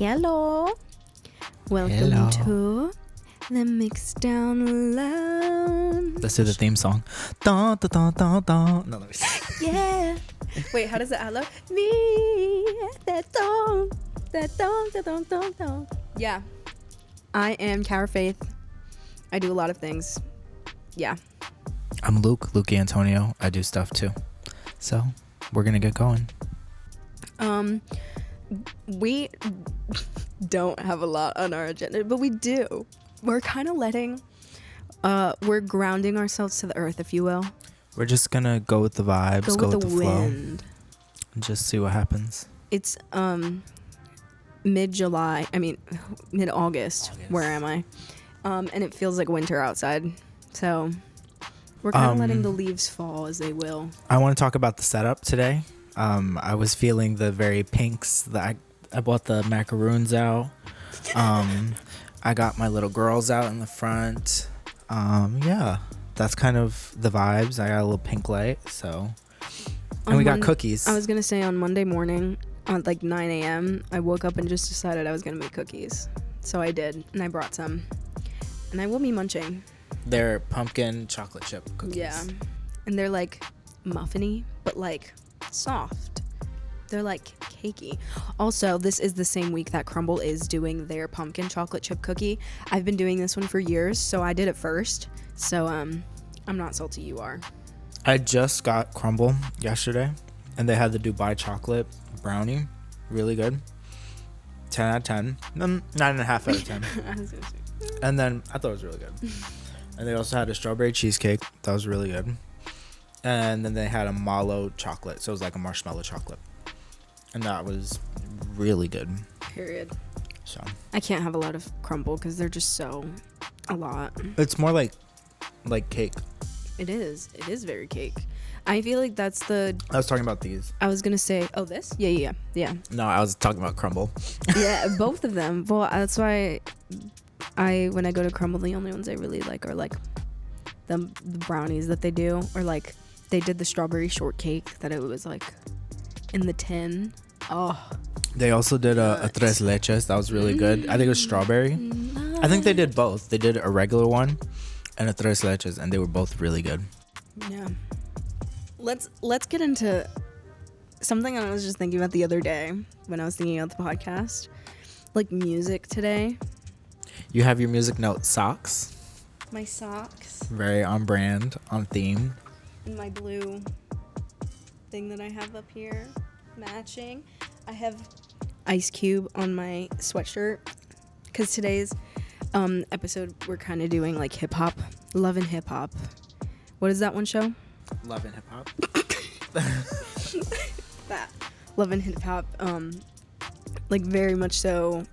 Hello. Welcome to the Mix Down Loud. Let's do the theme song. Dun, dun, dun, dun, dun. No, let me see. Yeah. Wait, how does it hello? Me. That dong. That dong. That dong. Dong. Dong. Yeah. I am Cara Faith. I do a lot of things. Yeah. I'm Luke Antonio. I do stuff too. So we're gonna get going. We don't have a lot on our agenda, but we do. We're kind of we're grounding ourselves to the earth, if you will. We're just gonna go with the vibes, go with the flow, and just see what happens. It's mid-August. Where am I? And it feels like winter outside. So we're kind of letting the leaves fall as they will. I want to talk about the setup today. I was feeling the very pinks. I bought the macaroons out. I got my little girls out in the front. Yeah, that's kind of the vibes. I got a little pink light. And we got cookies. I was going to say on Monday morning at like 9 a.m., I woke up and just decided I was going to make cookies. So I did, and I brought some. And I will be munching. They're pumpkin chocolate chip cookies. Yeah, and they're like muffiny, but like soft. They're like cakey. Also, this is the same week that Crumble is doing their pumpkin chocolate chip cookie. I've been doing this one for years, so I did it first. So I'm not salty, you are. I just got Crumble yesterday, and they had the Dubai chocolate brownie. Really good. 10 out of 10. 9.5 out of 10. And then I thought it was really good. And they also had a strawberry cheesecake. That was really good. And then they had a mallow chocolate. So it was like a marshmallow chocolate. And that was really good. Period. So I can't have a lot of Crumble because they're just so a lot. It's more like cake. It is. It is very cake. I feel like that's the... I was talking about these. I was going to say... Oh, this? Yeah. No, I was talking about Crumble. Yeah, both of them. Well, that's why when I go to Crumble, the only ones I really like are like the brownies that they do, or like they did the strawberry shortcake that it was like in the tin. Oh. They also did a tres leches. That was really good. I think it was strawberry. I think they did both. They did a regular one and a tres leches, and they were both really good. Yeah. Let's get into something I was just thinking about the other day when I was thinking about the podcast. Like music today. You have your music note socks. My socks. Very on brand, on theme. And my blue thing that I have up here matching. I have Ice Cube on my sweatshirt because today's episode we're kind of doing like hip hop, love and hip hop. What is that one show? Love and hip hop. That love and hip hop, like very much so.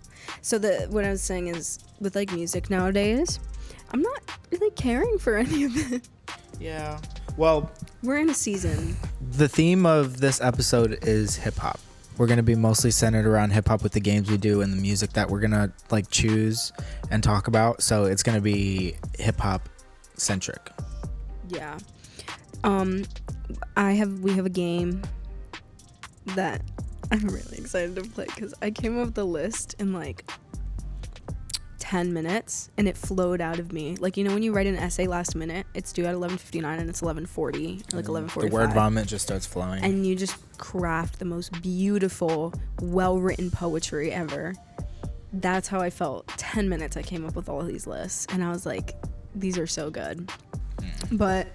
So what I was saying is with like music nowadays, I'm not really caring for any of it. Yeah. Well, we're in a season. The theme of this episode is hip hop. We're going to be mostly centered around hip hop with the games we do and the music that we're going to like choose and talk about. So it's going to be hip hop centric. Yeah. We have a game that I'm really excited to play because I came up with the list in like 10 minutes and it flowed out of me. Like, you know, when you write an essay last minute, it's due at 11:59 and it's 11:40, like 11:45. The word vomit just starts flowing. And you just craft the most beautiful, well-written poetry ever. That's how I felt. 10 minutes I came up with all of these lists and I was like, these are so good. But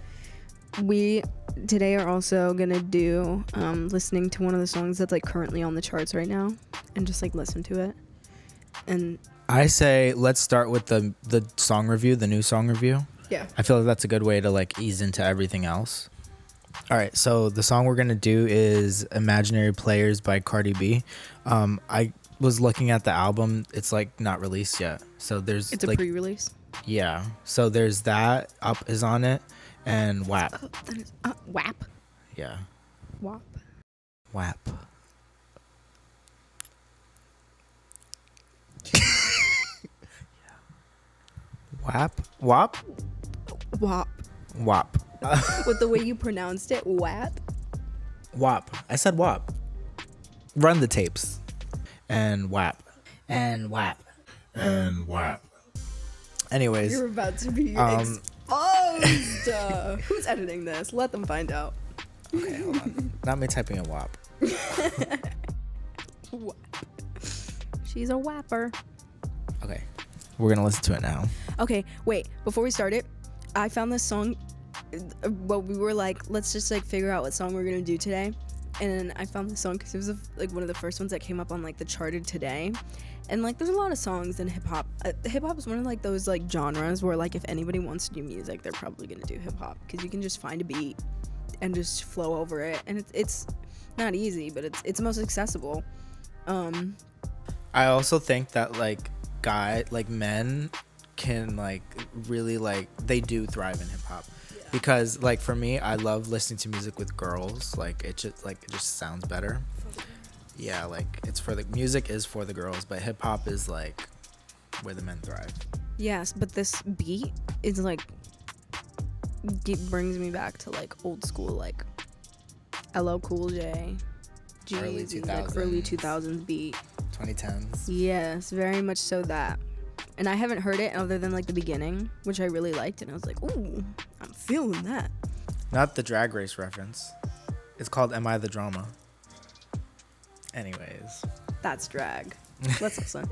we today are also gonna do listening to one of the songs that's like currently on the charts right now and just like listen to it. And I say let's start with the song review, the new song review. Yeah. I feel like that's a good way to like ease into everything else. All right, so the song we're gonna do is Imaginary Players by Cardi B. I was looking at the album, it's like not released yet. So it's a pre-release. Yeah. So there's that, Up is on it, and WAP. That is WAP. Yeah. WAP. WAP. WAP? WAP? WAP. WAP. With the way you pronounced it, WAP. WAP. I said WAP. Run the tapes. And WAP. And WAP. Anyways. You're about to be exposed. Who's editing this? Let them find out. Okay, hold on. Not me typing in WAP. She's a whapper. Okay. We're going to listen to it now. Okay, wait. Before we start it, I found this song. Well, we were like, let's just like figure out what song we're going to do today. And I found this song because it was like one of the first ones that came up on like the charted today. And like there's a lot of songs in hip-hop. Hip-hop is one of like those like genres where like if anybody wants to do music, they're probably going to do hip-hop because you can just find a beat and just flow over it. And it's not easy, but it's most accessible. I also think that like men can like really like they do thrive in hip-hop. Because like for me, I love listening to music with girls. Like it just sounds better. Yeah, like it's for the music is for the girls, but hip hop is like where the men thrive. Yes, but this beat is like it brings me back to like old school like LL Cool J, early 2000s, like early 2000s beat. 2010s. Yes, very much so that. And I haven't heard it other than like the beginning, which I really liked, and I was like, ooh, I'm feeling that. Not the Drag Race reference. It's called Am I the Drama? Anyways. That's drag. Let's listen.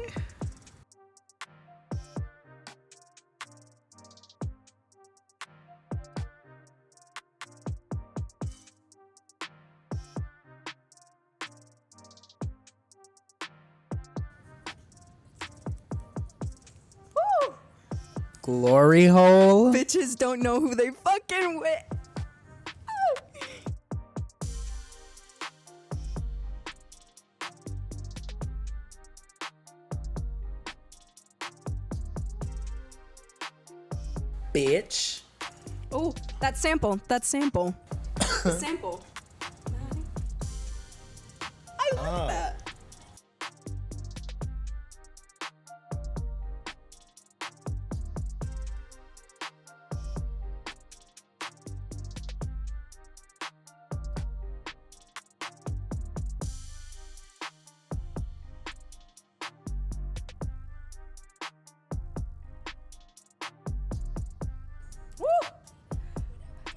Woo! Glory hole. Bitches don't know who they fucking with. Bitch. Oh, that sample. The sample. I like that.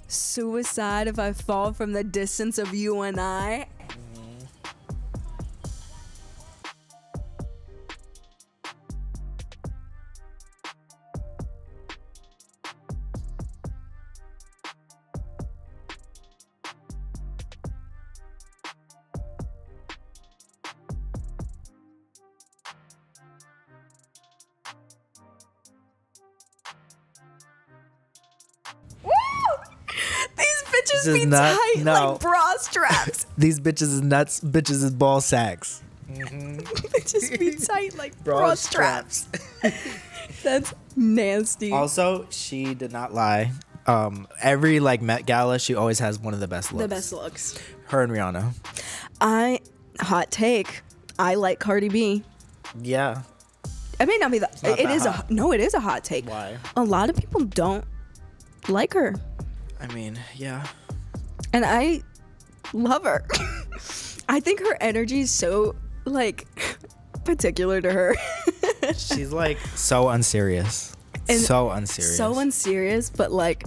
Suicide if I fall from the distance of you and I. Bitches be tight like bra straps. These bitches is nuts. Bitches is ball sacks. Bitches be tight like bra straps. That's nasty. Also, she did not lie. Every like Met Gala, she always has one of the best looks. The best looks. Her and Rihanna. Hot take. I like Cardi B. Yeah. It may not be that. It is a hot take. Why? A lot of people don't like her. I mean, yeah. And I love her. I think her energy is so, like, particular to her. She's, like, so unserious. And so unserious. So unserious, but, like,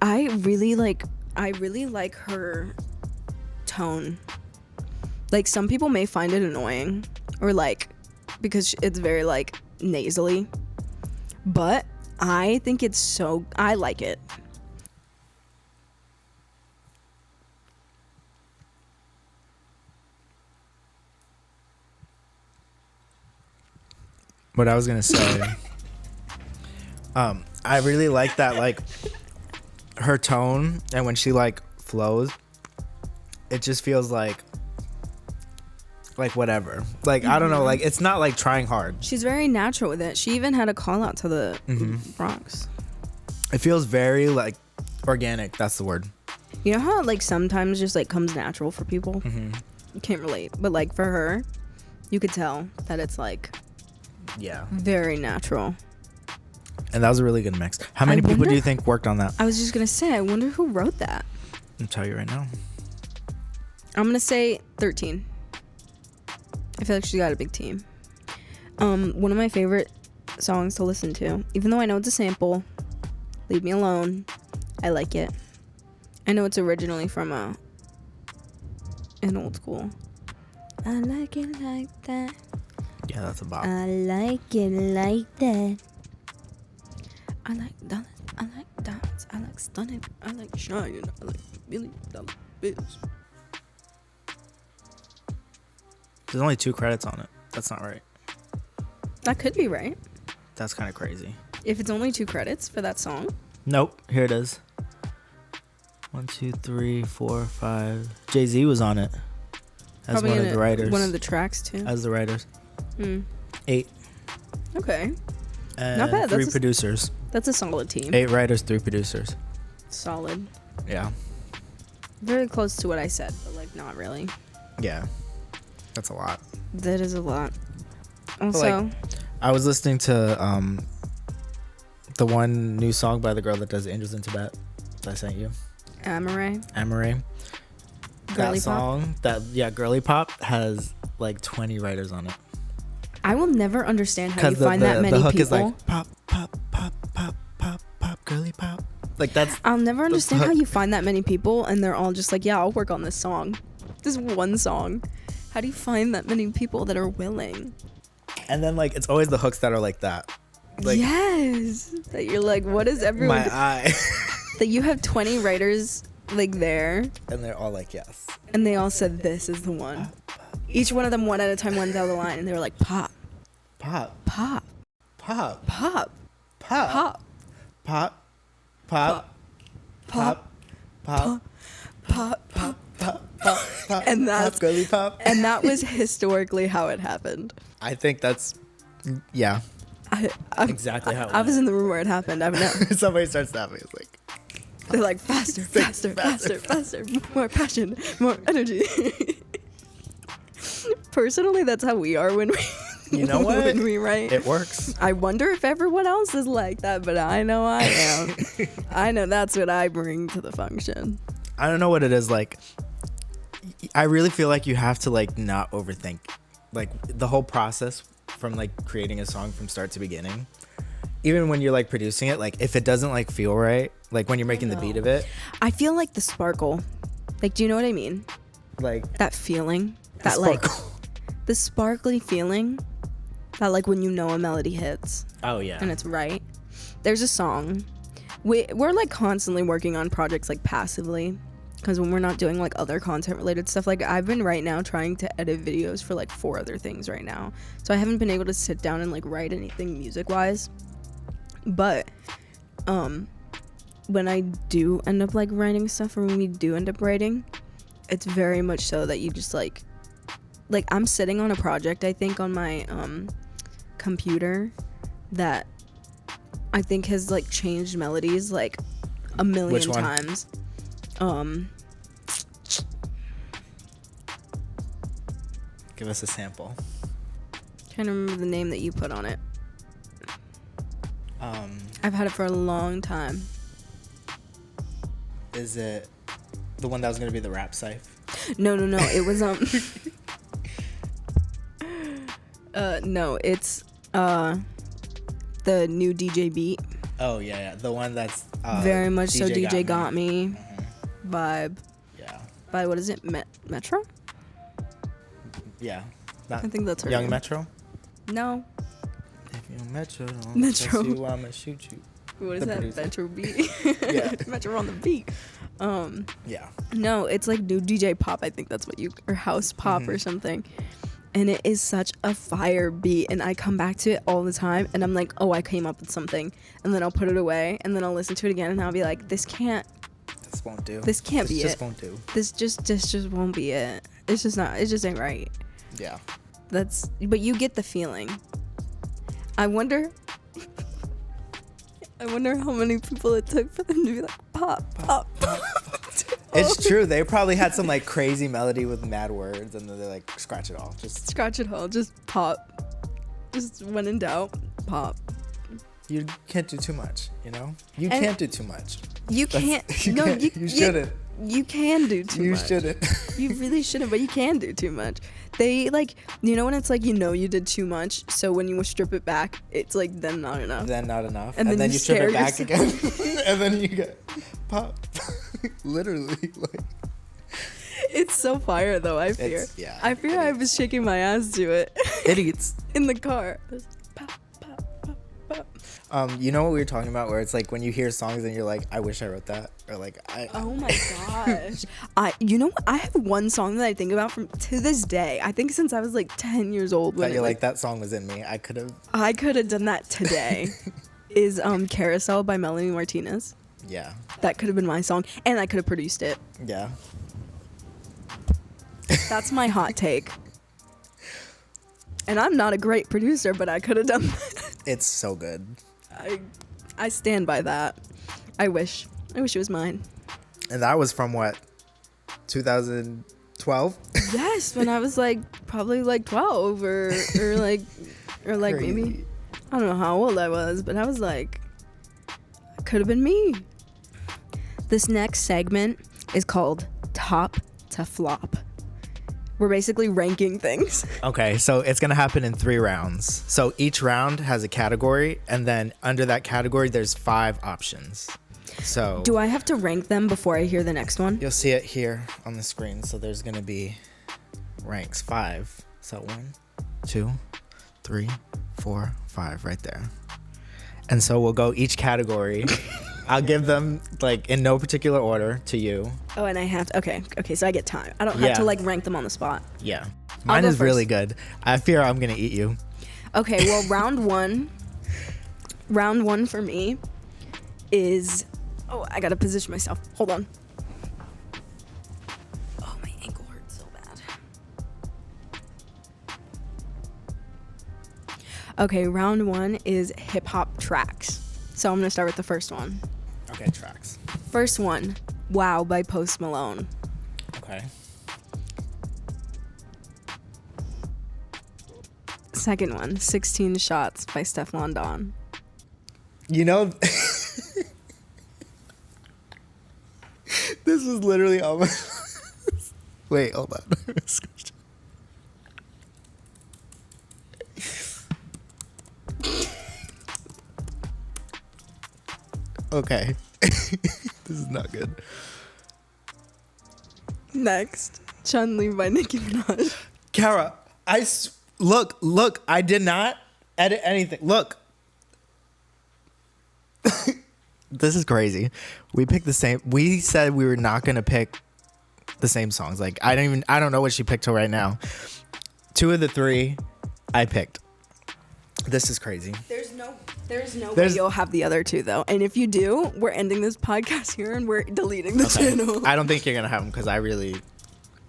I really like her tone. Like, some people may find it annoying or, like, because it's very, like, nasally. But I think I like it. What I was gonna say, I really like that, like, her tone, and when she like flows, it just feels like whatever. Like, I don't know, like it's not like trying hard. She's very natural with it. She even had a call out to the Bronx. It feels very like organic. That's the word. You know how like sometimes just like comes natural for people. You can't relate, but like for her, you could tell that it's like. Yeah. Very natural. And that was a really good mix. How many people do you think worked on that? I was just going to say, I wonder who wrote that. I'll tell you right now. I'm going to say 13. I feel like she got a big team. One of my favorite songs to listen to, even though I know it's a sample, Leave Me Alone. I like it. I know it's originally from an old school. I like it like that. Yeah, that's a bop. I like it like that. I like dollars. I like diamonds. I like stunning. I like shining. I like $1 million bills. There's only 2 credits on it. That's not right. That could be right. That's kind of crazy. If it's only 2 credits for that song. Nope. Here it is. 1, 2, 3, 4, 5. Jay-Z was on it. As Probably one of the writers. One of the tracks too. As the writers. 8. Okay. And Not bad. 3 producers. That's a solid team. 8 writers, 3 producers. Solid. Yeah. Very close to what I said, but like not really. Yeah. That's a lot. That is a lot. Also, like, I was listening to the one new song by the girl that does Angels in Tibet that I sent you. Amaray. That song, Girly Pop has like 20 writers on it. I will never understand how you find that many people. The hook people. is like pop, pop, pop, pop, pop, pop, girly pop. Like that's. I'll never understand how you find that many people and they're all just like, yeah, I'll work on this song. This one song. How do you find that many people that are willing? And then like it's always the hooks that are like that. Like, yes. That you're like, what is everyone? My eye. That you have 20 writers like there. And they're all like, yes. And they all said this is the one. Each one of them one at a time went down the line and they were like, pop. Pop. Pop. Pop. Pop. Pop. Pop. Pop. Pop. Pop. Pop. Pop. Pop. And that's girly pop. And that was historically how it happened. I think that's yeah. Exactly how it I was in the room where it happened. I don't know. Somebody starts snapping. It's like they're like faster, more passion, more energy. Personally, that's how we are when we you know what? When we write. It works. I wonder if everyone else is like that, but I know I am. I know that's what I bring to the function. I don't know what it is like. I really feel like you have to like not overthink like the whole process from like creating a song from start to beginning. Even when you're like producing it, like if it doesn't like feel right, like when you're making the beat of it. I feel like the sparkle. Like, do you know what I mean? Like that feeling, that like the sparkly feeling that like when you know a melody hits. Oh yeah. And it's right. There's a song. We're like constantly working on projects like passively. Because when we're not doing like other content related stuff, like I've been right now trying to edit videos for like 4 other things right now. So I haven't been able to sit down and like write anything music wise. But when I do end up like writing stuff, or when we do end up writing, it's very much so that you just like I'm sitting on a project, I think, on my computer that I think has like changed melodies like a million times. Give us a sample. Trying to remember the name that you put on it. I've had it for a long time. Is it the one that was gonna be the rap scythe? No. It was no, it's the new DJ beat. Oh yeah, the one that's very much DJ so DJ got me. Vibe. Yeah. By what is it? Metro? Yeah. I think that's her Young name. Metro? No. If you Metro, Metro. You, I'ma shoot you. What is that? Producer. Metro beat. Yeah. Metro on the beat. Yeah. No, it's like new DJ pop. I think that's what or house pop or something. And it is such a fire beat, and I come back to it all the time, and I'm like, oh, I came up with something, and then I'll put it away, and then I'll listen to it again, and I'll be like, this won't do. This can't be it. This just won't do. This just won't be it. It's just not. It just ain't right. Yeah. But you get the feeling. I wonder how many people it took for them to be like pop, pop, pop. It's true. They probably had some like crazy melody with mad words, and then they're like, scratch it all. Just scratch it all. Just pop. Just when in doubt, pop. You can't do too much, you know? You can't do too much. You can't. No, you shouldn't. You can do too much. You shouldn't. You really shouldn't, but you can do too much. They like, you know when it's like, you did too much, so when you strip it back, it's like then not enough. Then not enough. And then you strip it back again. And then you get pop. Literally, like. It's so fire though, I fear. I fear I was shaking my ass to it. Idiots. In the car. Pop, pop, pop, pop. You know what we were talking about, where it's like when you hear songs and you're like, I wish I wrote that, or like oh my gosh. You know what? I have one song that I think about from to this day. I think since I was like 10 years old. When you're like, that song was in me. I could have done that today. Is Carousel by Melanie Martinez. Yeah. That could have been my song, and I could have produced it. Yeah. That's my hot take. And I'm not a great producer, but I could have done that. It's so good. I stand by that. I wish it was mine. And that was from what? 2012? Yes, when I was like probably like 12 or like Crazy. Maybe I don't know how old I was, but I was like, could have been me. This next segment is called Top to Flop. We're basically ranking things. Okay, so it's going to happen in 3 rounds. So each round has a category, and then under that category, there's 5 options. So do I have to rank them before I hear the next one? You'll see it here on the screen. So there's going to be ranks 5. So 1, 2, 3, 4, 5 right there. And so we'll go each category. I'll give them like in no particular order to you. Oh, and I have to. Okay. So I get time. I don't have to like rank them on the spot. Yeah, mine is really good. I fear I'm gonna eat you. Okay, well, round one for me is. Oh, I gotta position myself. Hold on. Oh, my ankle hurts so bad. Okay, round 1 is hip-hop tracks. So I'm gonna start with the first one. Okay, tracks. First one, Wow by Post Malone. Okay. Second one, 16 Shots by Stefflon Don. You know, this was literally almost. Wait, hold on. Okay. This is not good. Next, Chun-Li by Nicki Minaj. Kara, look, I did not edit anything. Look. This is crazy. We picked the same. We said we were not going to pick the same songs. Like, I don't know what she picked till right now. 2 of the 3 I picked. This is crazy. There's no way you'll have the other 2 though. And if you do, we're ending this podcast here and we're deleting the channel. I don't think you're going to have them because I really...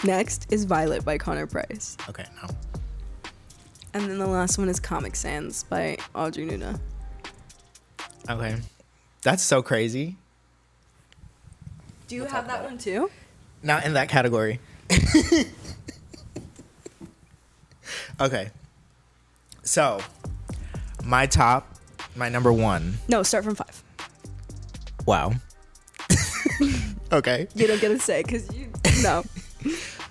Next is Violet by Connor Price. Okay, no. And then the last one is Comic Sans by Audrey Nuna. Okay. That's so crazy. Do you have that one too? Not in that category. Okay. So, my number 1. No, start from 5. Wow. Okay. You don't get to say because no.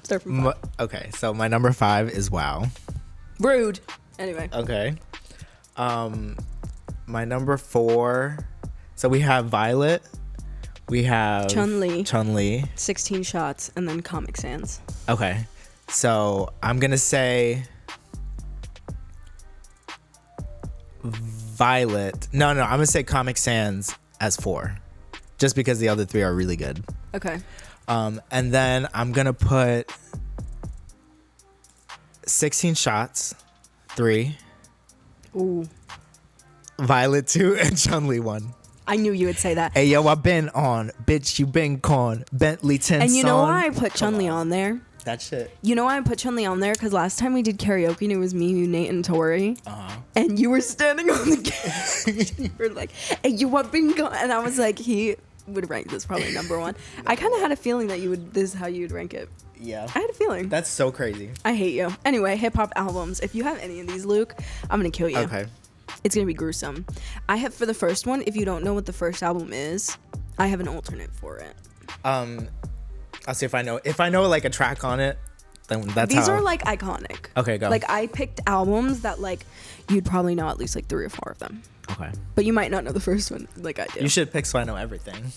Start from 5. Okay, so my number 5 is Wow. Rude. Anyway. Okay. My number 4. So we have Violet. We have Chun-Li. 16 Shots and then Comic Sans. Okay. So I'm gonna say Violet. No, I'm gonna say Comic Sans as 4, just because the other 3 are really good. Okay. And then I'm gonna put 16 Shots 3. Ooh. Violet 2 and Chun-Li 1. I knew you would say that. Hey yo, I been on, bitch. You been con, Bentley 10. And you know why I put Chun-Li on there? That shit. You know why I put Chun-Li on there? Because last time we did karaoke and it was me, you, Nate, and Tori. And you were standing on the couch. You were like, hey, you have been gone. And I was like, he would rank this probably number 1. I kind of had a feeling that this is how you would rank it. Yeah. I had a feeling. That's so crazy. I hate you. Anyway, hip-hop albums. If you have any of these, Luke, I'm going to kill you. Okay. It's going to be gruesome. I have, for the first one, if you don't know what the first album is, I have an alternate for it. I'll see if I know. If I know like a track on it, then that's These are like iconic. Okay, go. Like I picked albums that like you'd probably know at least like 3 or 4 of them. Okay. But you might not know the first one like I do. You should pick so I know everything.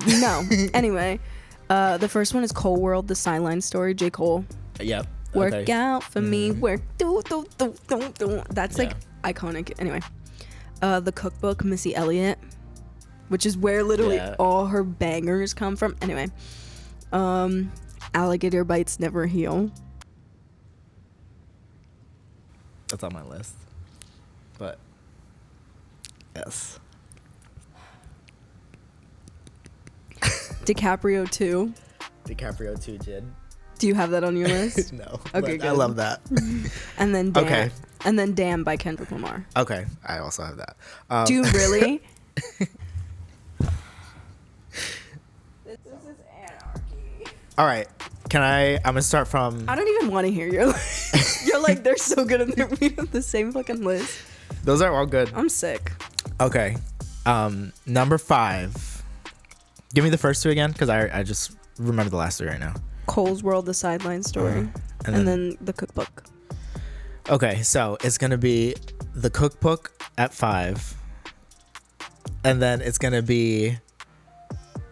No. Anyway, the first one is Cole World, The Sideline Story, J. Cole. Yep. Work out for me, work do. That's like iconic. Anyway, The Cookbook, Missy Elliott, which is where literally all her bangers come from. Anyway, Alligator Bites Never Heal. That's on my list. But yes. DiCaprio 2. DiCaprio 2 did. Do you have that on your list? No. Okay, good. I love that. And then Damn. Okay. And then Damn by Kendrick Lamar. Okay. I also have that. Do you really? This is anarchy. All right. I'm going to start from... I don't even want to hear you. You're like, they're so good and we have the same fucking list. Those are all good. I'm sick. Okay. Number 5. Give me the first 2 again, because I just remember the last 3 right now. Cole's World, The Sideline Story. And then The Cookbook. Okay, so it's going to be The Cookbook at 5. And then it's going to be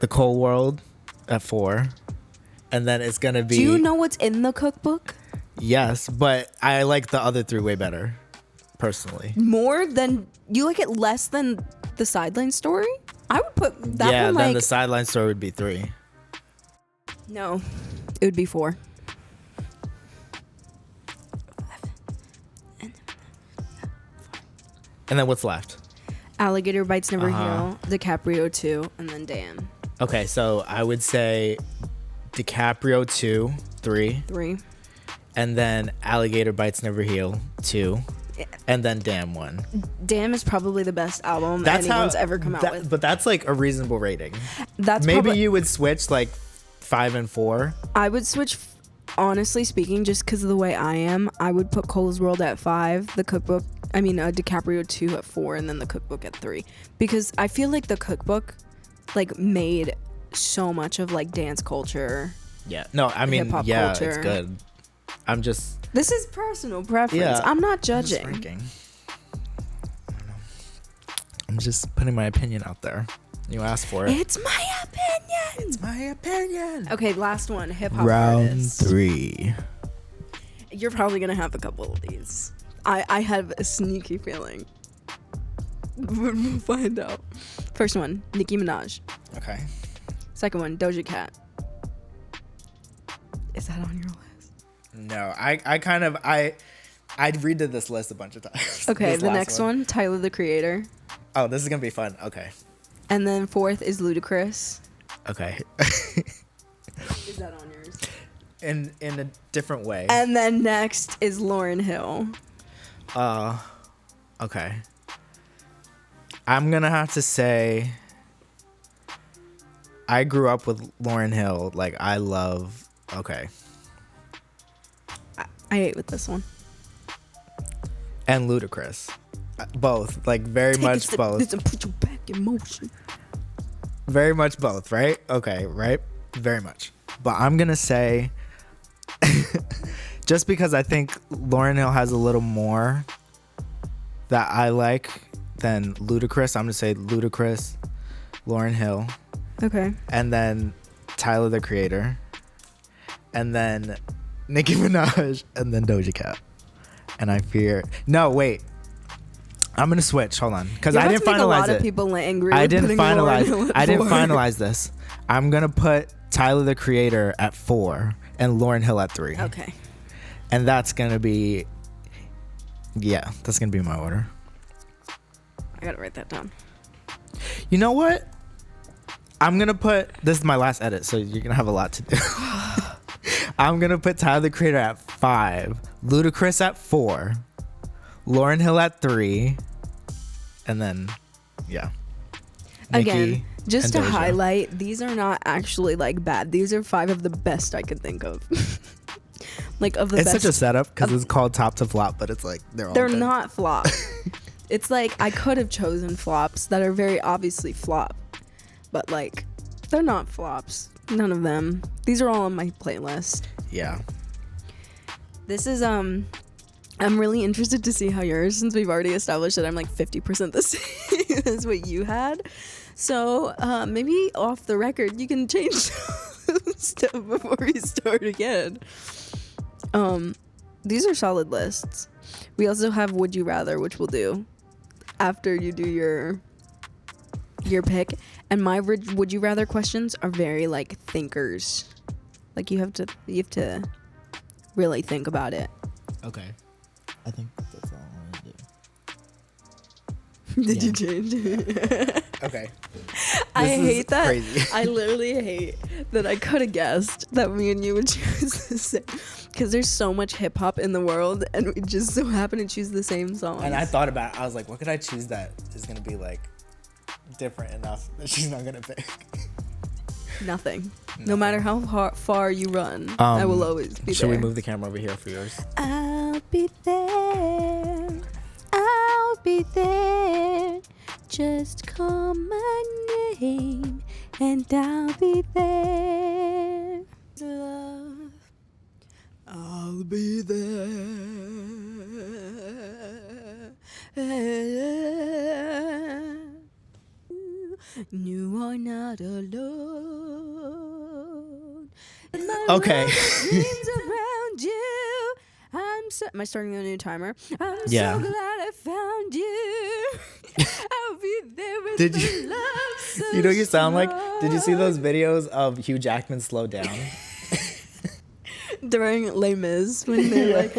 The Cole World at 4. And then it's going to be... Do you know what's in The Cookbook? Yes, but I like the other 3 way better, personally. More than... You like it less than The Sideline Story? I would put that one like... then The Sideline Story would be 3. No, it would be 4. And then what's left? Alligator Bites Never Heal, DiCaprio 2, and then Damn. Okay, so I would say DiCaprio 2, 3. 3. And then Alligator Bites Never Heal 2. And then Damn 1. Damn is probably the best album anyone's ever come out with. But that's like a reasonable rating. That's maybe you would switch like 5 and 4. I would switch, honestly speaking, just because of the way I am. I would put Cole's World at 5, The Cookbook, DiCaprio 2 at 4, and then The Cookbook at 3. Because I feel like The Cookbook like made so much of like dance culture. Yeah. No, I mean, hip-hop yeah, culture. it's good. This is personal preference. Yeah, I'm not judging. I'm just putting my opinion out there. You asked for it. It's my opinion. It's my opinion. Okay, last one. HipHop Round artists. 3. You're probably gonna have a couple of these. I have a sneaky feeling. We'll find out. First one, Nicki Minaj. Okay. Second one, Doja Cat. Is that on your list? No, I redid this list a bunch of times. Okay, the next one, Tyler the Creator. Oh, this is gonna be fun. Okay. And then 4th is Ludacris. Okay. Is that on yours? In a different way. And then next is Lauryn Hill. Okay. I'm gonna have to say I grew up with Lauryn Hill. Like I love. Okay. I ate with this one. And Ludacris. Both. Like very much both. Put you back in motion. Very much both, right? Okay, right? Very much. But I'm gonna say just because I think Lauryn Hill has a little more that I like than Ludacris, I'm gonna say Ludacris, Lauryn Hill. Okay. And then Tyler the Creator. And then Nicki Minaj. And then Doja Cat. And I fear... No, wait. I'm gonna switch. Hold on, because I didn't finalize it. A lot of people angry. I didn't finalize this. I'm gonna put Tyler the Creator at 4 and Lauryn Hill at 3. Okay. And that's gonna be, that's gonna be my order. I gotta write that down. You know what? I'm gonna put, this is my last edit, so you're gonna have a lot to do. I'm gonna put Tyler the Creator at 5, Ludacris at 4, Lauryn Hill at 3, and then again, just to highlight, these are not actually like bad. These are 5 of the best I could think of. Like of the it's best. It's such a setup because it's called top to flop, but it's like they're good. Not flop. It's like I could have chosen flops that are very obviously flop, but like They're not flops. None of them. These are all on my playlist. Yeah. This is I'm really interested to see how yours, since we've already established that I'm like 50% the same as what you had. So maybe off the record you can change stuff before we start again. These are solid lists. We also have Would You Rather, which we'll do after you do your pick. And my Would You Rather questions are very like thinkers. Like you have to really think about it. Okay. I think that's all I want to do. Did you change? Okay. I hate that. Crazy. I literally hate that I could have guessed that me and you would choose the same. Because there's so much hip hop in the world, and we just so happen to choose the same songs. And I thought about it. I was like, what could I choose that is going to be like different enough that she's not going to pick? Nothing. No matter how far you run, I will always be should there. we move the camera over here for yours? I'll be there. I'll be there. Just call my name and I'll be there. Love. I'll be there. You are not alone. Okay. Around you. Am I starting a new timer? I'm so glad I found you. I'll be there with Did my you? love so You know what you sound like? Did you see strong. those videos of Hugh Jackman slow down? During Les Mis when they're like,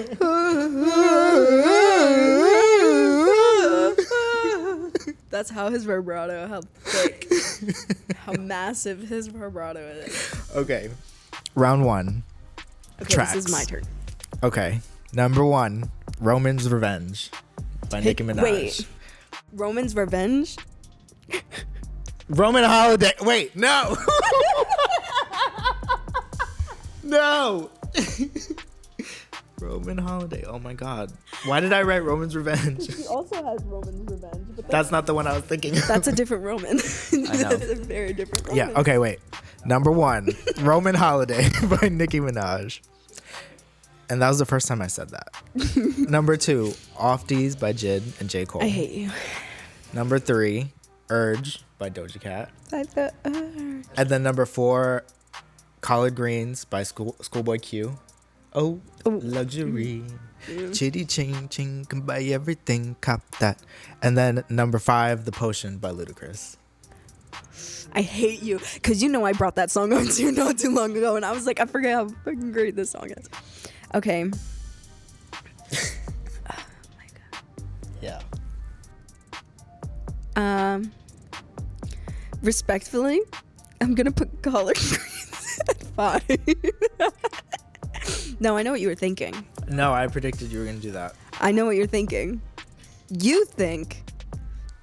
that's how his vibrato, how thick, how massive his vibrato is. Okay. Round one. Okay, Tracks. this is my turn. Okay. Number one, Roman's Revenge by Nicki Minaj. Wait, Roman's Revenge? Roman Holiday. Wait, no. No. Roman Holiday. Oh my God. Why did I write Roman's Revenge? He also has Roman's Revenge, but That's not the one I was thinking of. that's a different Roman. I know. That's a very different Roman. Yeah, okay, wait. Number one, Roman Holiday by Nicki Minaj. And that was the first time I said that. Number two, Off D's by Jid and J. Cole. I hate you. Number three, Urge by Doja Cat. I thought, And then number four, Collard Greens by Schoolboy Q. Oh, luxury. Chitty ching ching, can buy everything, cop that. And then number five, The Potion by Ludacris. I hate you. Because you know I brought that song on to you not too long ago. And I was like, I forget how fucking great this song is. Okay. Oh my God. Yeah. Respectfully, I'm going to put Collard Greens at 5. No, I know what you were thinking. No, I predicted you were going to do that. I know what you're thinking. You think.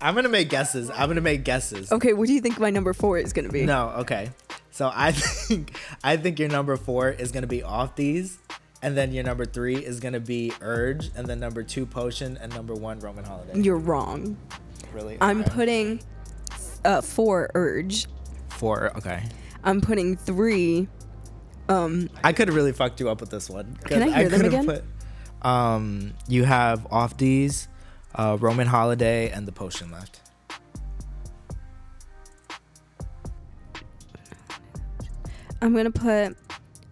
I'm going to make guesses. Okay, what do you think my number 4 is going to be? No, okay. So I think your number 4 is going to be Off These. And then your number 3 is going to be Urge. And then number 2, Potion. And number 1, Roman Holiday. You're wrong. Really? I'm Okay. putting 4, Urge. 4, okay. I'm putting 3. I could have really fucked you up with this one. Can I hear them again? You have Off These, Roman Holiday, and The Potion left. I'm going to put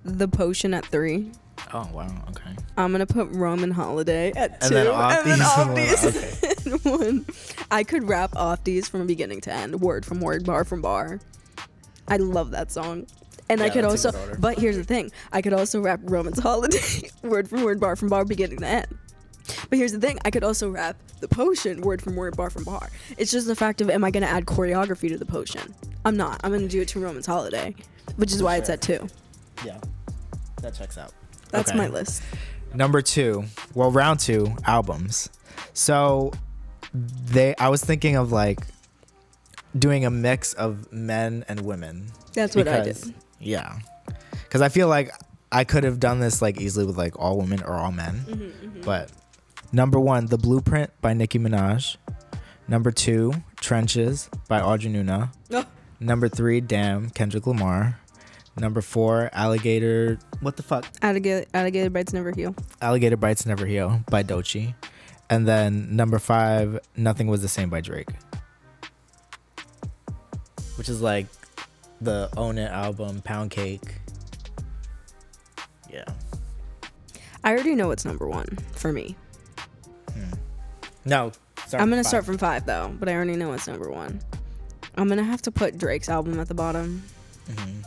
The Potion at 3. Oh, wow. Okay. I'm going to put Roman Holiday at 2. And then Off These. Off These Okay. at 1. I could rap Off These from beginning to end, word from word, bar from bar. I love that song. And Yeah, I could that's a also, good order. but here's the thing. I could also rap Roman's Holiday, word from word, bar from bar, beginning to end. But here's the thing. I could also rap The Potion, word from word, bar from bar. It's just the fact of, am I going to add choreography to The Potion? I'm not. I'm going to do it to Roman's Holiday, which is why it's at 2. Yeah. That checks out. That's Okay. my list. Number 2. Well, round 2, albums. So I was thinking of like doing a mix of men and women. That's what I did. Yeah. Because I feel like I could have done this like easily with like all women or all men. But number 1, The Blueprint by Nicki Minaj. Number 2, Trenches by Audrey Nuna. Oh. Number 3, Damn, Kendrick Lamar. Number 4, Alligator. What the fuck? Alligator Bites Never Heal. Alligator Bites Never Heal by Doechii. And then number 5, Nothing Was the Same by Drake. Which is like the Own It album, Pound Cake. Yeah. I already know what's number 1 for me. No. I'm going to start from 5 though, but I already know what's number 1. I'm going to have to put Drake's album at the bottom. Mm-hmm.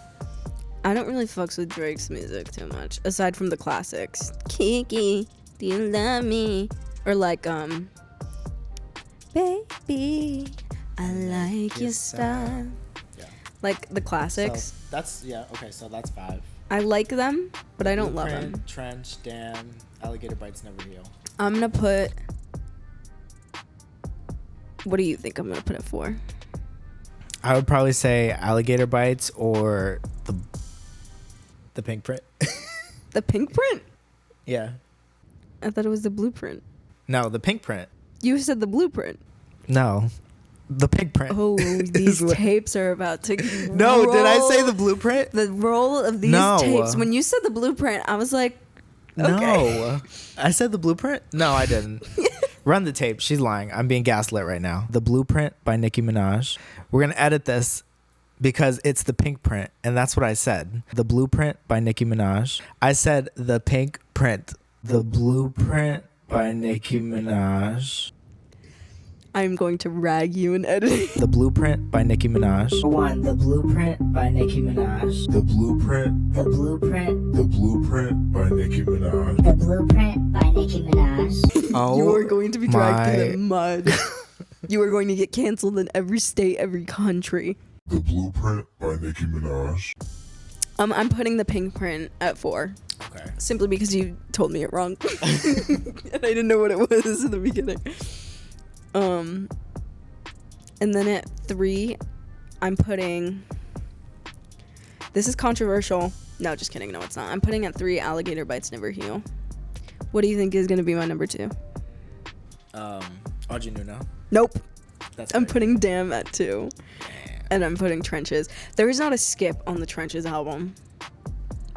I don't really fucks with Drake's music too much, aside from the classics. Kiki, do you love me? Or like, baby, I like your style. Yeah. Like the classics. So that's, yeah, okay, so that's 5. I like them, but I don't love them. Trench, Damn, Alligator Bites Never Heal. I'm going to put, what do you think I'm going to put it for? I would probably say Alligator Bites or the Pink Print. The Pink Print? Yeah. I thought it was the Blueprint. No, the Pink Print. You said the Blueprint. No, the Pink Print. Oh, these tapes are about to No, did I say the Blueprint? The roll of these tapes. When you said the Blueprint, I was like, okay. No. I said the Blueprint? No, I didn't. Run the tape. She's lying. I'm being gaslit right now. The Blueprint by Nicki Minaj. We're going to edit this because it's the Pink Print, and that's what I said. The Blueprint by Nicki Minaj. I said the Pink Print. The Blueprint by Nicki Minaj. I'm going to rag you in editing. The Blueprint by Nicki Minaj. 1. The Blueprint by Nicki Minaj. The Blueprint. The Blueprint. The Blueprint by Nicki Minaj. The Blueprint by Nicki Minaj. Oh, you are going to be dragged through the mud. You are going to get canceled in every state, every country. The Blueprint by Nicki Minaj. I'm putting the Pink Print at 4. Okay. Simply because you told me it wrong. And I didn't know what it was in the beginning. And then at 3, I'm putting, this is controversial. No, just kidding. No, it's not. I'm putting at 3 Alligator Bites Never Heal. What do you think is going to be my number 2? Audrey Nuno. Nope. That's I'm right. putting Damn at 2. Damn. And I'm putting Trenches. There is not a skip on the Trenches album.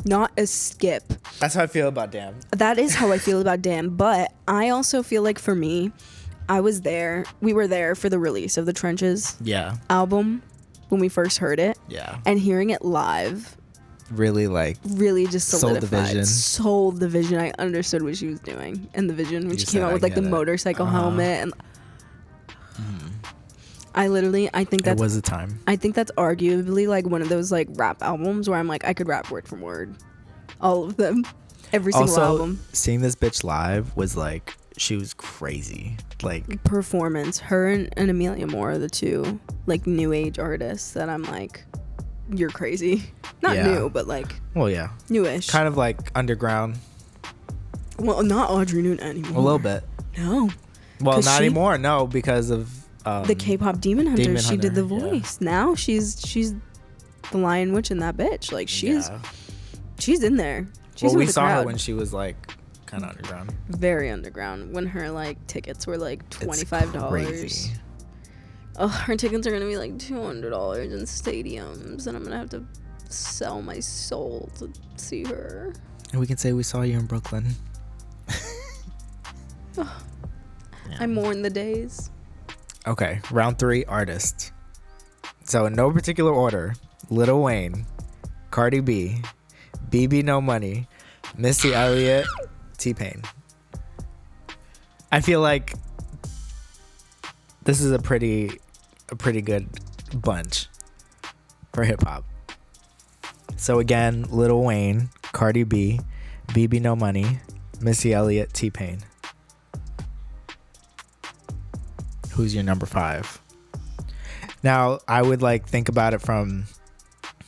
Not a skip. That's how I feel about Damn. That is how I feel about Damn. But I also feel like for me, we were there for the release of the Trenches album when we first heard it. Yeah. And hearing it live really just solidified. Sold the vision. I understood what she was doing in the vision when she came out with like the motorcycle helmet and I think it was a time. I think that's arguably like one of those like rap albums where I'm like I could rap word for word. All of them. Every single album. Seeing this bitch live was like she was crazy. Like performance. Her and Amelia Moore are the two like new age artists that I'm like, you're crazy. Not new, but like newish. Kind of like underground. Well, not Audrey Newton anymore. A little bit. No. Well, not anymore. No, because of the K-pop Demon Hunter. She did the voice. Yeah. Now she's the Lion Witch and that bitch. Like she's in there. She's we saw her when she was like kind of underground. Very underground. When her like tickets were like $25. Oh, her tickets are gonna be like $200 in stadiums, and I'm gonna have to sell my soul to see her. And we can say we saw you in Brooklyn. I mourn the days. Okay, round 3, artists. So in no particular order: Lil Wayne, Cardi B, BB No Money, Missy Elliott, T-Pain. I feel like this is a pretty good bunch for hip hop. So again, Lil Wayne, Cardi B, BB No Money, Missy Elliott, T-Pain. Who's your number 5? Now, I would like think about it from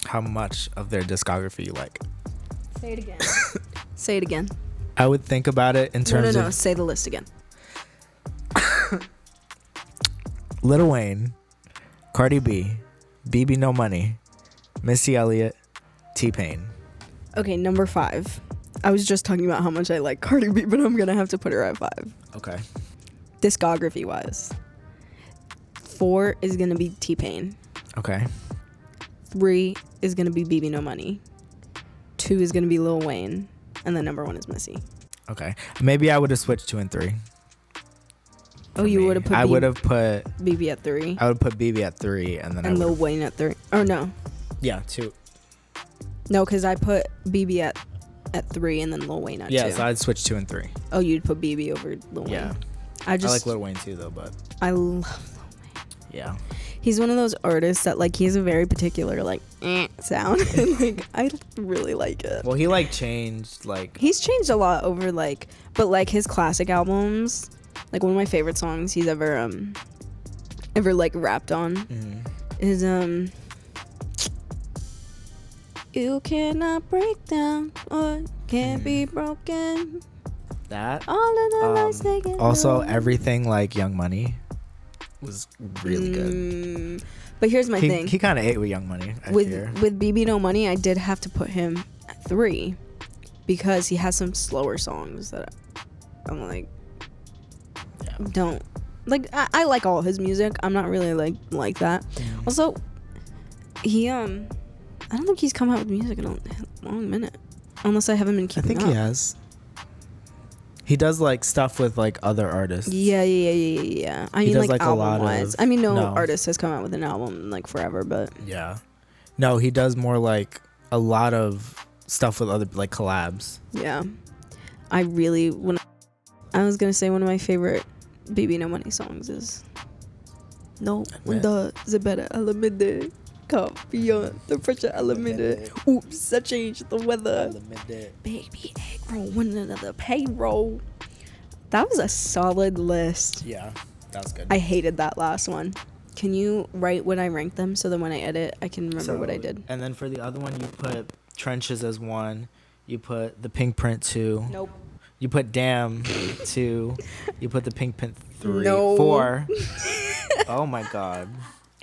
how much of their discography you like. Say it again. Say it again. I would think about it in terms of... No. Say the list again. Lil Wayne, Cardi B, BB No Money, Missy Elliott, T-Pain. Okay, number 5. I was just talking about how much I like Cardi B, but I'm going to have to put her at 5. Okay. Discography-wise. 4 is going to be T-Pain. Okay. 3 is gonna be BB No Money. 2 is gonna be Lil Wayne, and then number 1 is Missy. Okay, maybe I would have switched 2 and 3. Oh, you would have put. I would have put BB at 3. I would put BB at 3, and then And Lil Wayne at 3. Or no, yeah, 2. no, because I put BB at 3, and then Lil Wayne at 2. Yeah, so I'd switch 2 and 3. Oh, you'd put BB over Lil Wayne. Yeah, I I like just Lil Wayne too, though. But I love. yeah, He's one of those artists that like he has a very particular like sound, and like I really like it. well, he like changed like He's changed a lot over like, but like his classic albums, like one of my favorite songs he's ever like rapped on is you cannot break down what can't be broken. that. All of the lies taken Also, away. everything like Young Money was really good. But here's my thing. He kind of ate with Young Money. I with fear. BB No Money, I did have to put him at 3 because he has some slower songs that I'm like, Yeah. don't like. I like all his music. I'm not really like that. Also, he I don't think he's come out with music in a long minute, unless I haven't been I keeping think up. he has. He does like stuff with like other artists. Yeah. I He mean, does, like like, a lot album wise. of- I mean, no no. artist has come out with an album in like forever, but Yeah. No, he does more like a lot of stuff with other like collabs. yeah. I was gonna say one of my favorite BB No Money songs is No Admit. the better element can't beyond the pressure element. Oops, I changed the weather. Baby egg roll, one another payroll. That was a solid list. Yeah, that was good. I hated that last one. Can you write when I rank them so that when I edit I can remember what I did? And then for the other one, you put Trenches as 1. You put the Pink Print 2. Nope. You put Damn 2. You put the Pink Print 3. No. 4. Oh my god.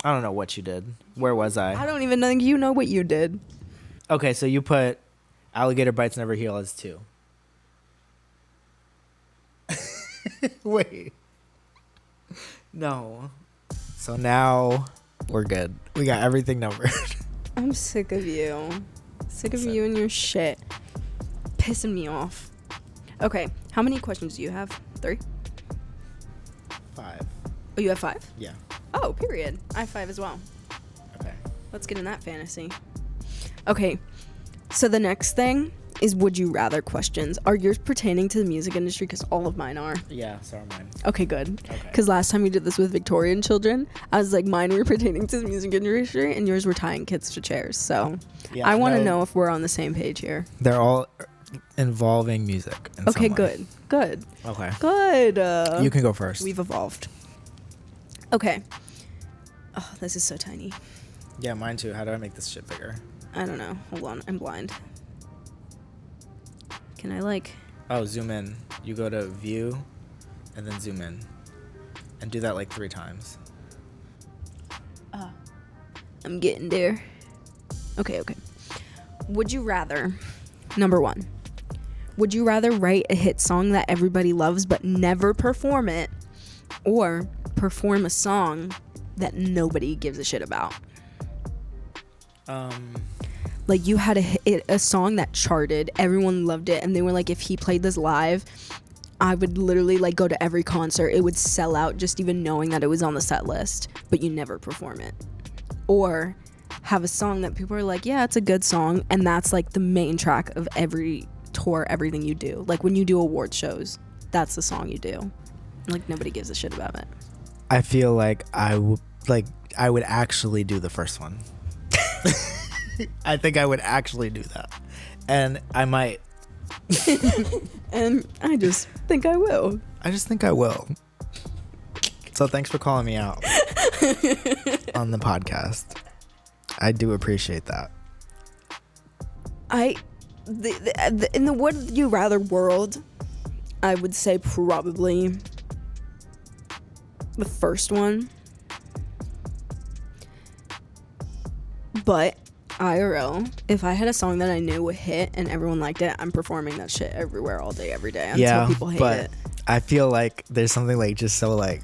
I don't know what you did. Where was I I? don't even think you know what you did. Okay, so you put Alligator Bites Never Heal as 2. Wait. No. So now we're good. We got everything numbered. I'm sick of you. Sick of you and your shit. Pissing me off. Okay, how many questions do you have? 3? 5. Oh, you have 5? Yeah. Oh, period. I have 5 as well. Okay. Let's get in that fantasy. Okay, so the next thing is would you rather questions. Are yours pertaining to the music industry? Because all of mine are. Yeah, so are mine. Okay, good. Okay. Because last time we did this with Victorian children, I was like, mine were pertaining to the music industry and yours were tying kids to chairs. So Yeah, I want to no, know if we're on the same page here. They're all involving music. In Okay, some way. good. Good. Okay. Good. You can go first. We've evolved. Okay. Oh, this is so tiny. Yeah, mine too. How do I make this shit bigger? I don't know. Hold on. I'm blind. Can I like... Oh, zoom in. You go to view and then zoom in. And do that like 3 times. I'm getting there. Okay. Would you rather... Number 1. Would you rather write a hit song that everybody loves but never perform it? Or perform a song that nobody gives a shit about? Like you had a song that charted, everyone loved it, and they were like, if he played this live, I would literally like go to every concert. It would sell out just even knowing that it was on the set list, but you never perform it. Or have a song that people are like, yeah, it's a good song, and that's like the main track of every tour, everything you do. Like when you do award shows, that's the song you do. Like nobody gives a shit about it. I feel like I would actually do the first one. I think I would actually do that. And I might. And I just think I will. I just think I will. So thanks for calling me out on the podcast. I do appreciate that. In the would you rather world, I would say probably the first one. But IRL, if I had a song that I knew would hit and everyone liked it, I'm performing that shit everywhere all day, every day until people hate but it. I feel like there's something like just so like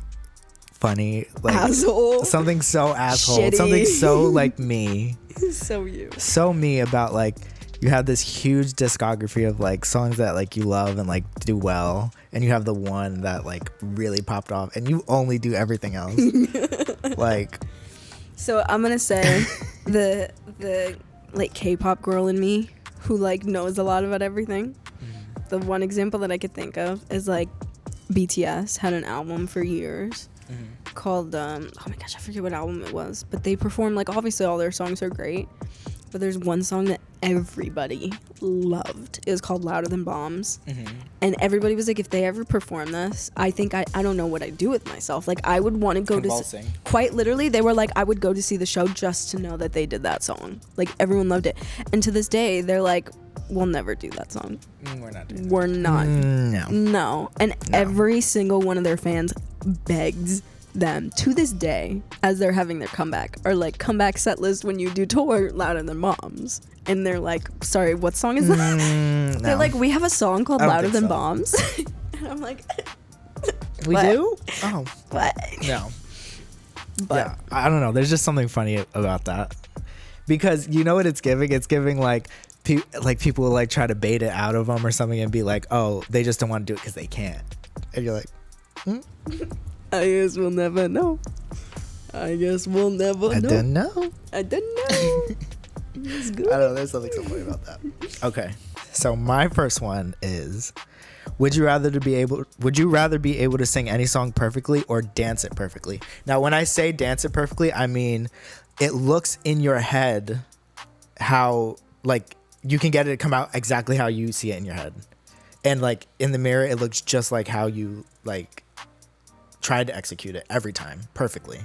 funny, like Asshole. something so asshole, Shitty. something so like me, So you. so me about like you have this huge discography of like songs that like you love and like do well, and you have the one that like really popped off, and you only do everything else. Like, So I'm gonna say the like K-pop girl in me who like knows a lot about everything. The one example that I could think of is like BTS had an album for years called oh my gosh, I forget what album it was, but they performed like obviously all their songs are great, but there's one song that everybody loved. It was called Louder Than Bombs. And everybody was like, if they ever perform this, I think I don't know what I'd do with myself. Like I would want to go convulsing. quite literally, they were like, I would go to see the show just to know that they did that song. Like everyone loved it. And to this day, they're like, we'll never do that song. We're not doing We're not. No. And every single one of their fans begs them to this day, as they're having their comeback, or like comeback set list when you do tour Louder Than Bombs. And they're like, sorry, what song is that? They're like, we have a song called Louder Than Bombs. And I'm like, we what? do? Oh, what? no. But Yeah, I don't know. There's just something funny about that, because you know what it's giving? It's giving like people will like try to bait it out of them or something and be like, oh, they just don't want to do it because they can't. And you're like, I guess we'll never know. I guess we'll never I know. don't know. I don't know. It's good. I don't know. There's something so funny about that. Okay, so my first one is: Would you rather be able to sing any song perfectly or dance it perfectly? Now, when I say dance it perfectly, I mean it looks in your head how like you can get it to come out exactly how you see it in your head, and like in the mirror, it looks just like how you like tried to execute it every time perfectly.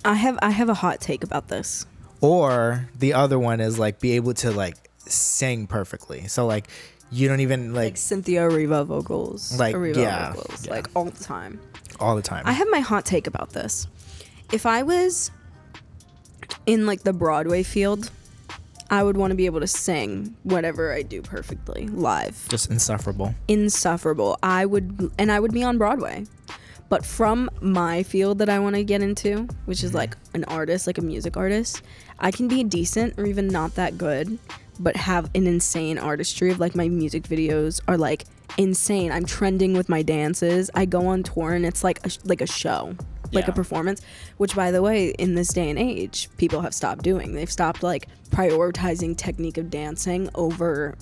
I have a hot take about this. Or the other one is like be able to like sing perfectly. So like you don't even Like Cynthia Erivo vocals. Like, Erivo yeah, vocals. yeah. Like all the time. all the time. I have my hot take about this. If I was in like the Broadway field, I would want to be able to sing whatever I do perfectly live. Just insufferable. Insufferable. I would be on Broadway. But from my field that I want to get into, which is like an artist, like a music artist, I can be decent or even not that good, but have an insane artistry of like my music videos are like insane. I'm trending with my dances. I go on tour and it's like a show, like a performance, which by the way, in this day and age, people have stopped doing. They've stopped like prioritizing technique of dancing over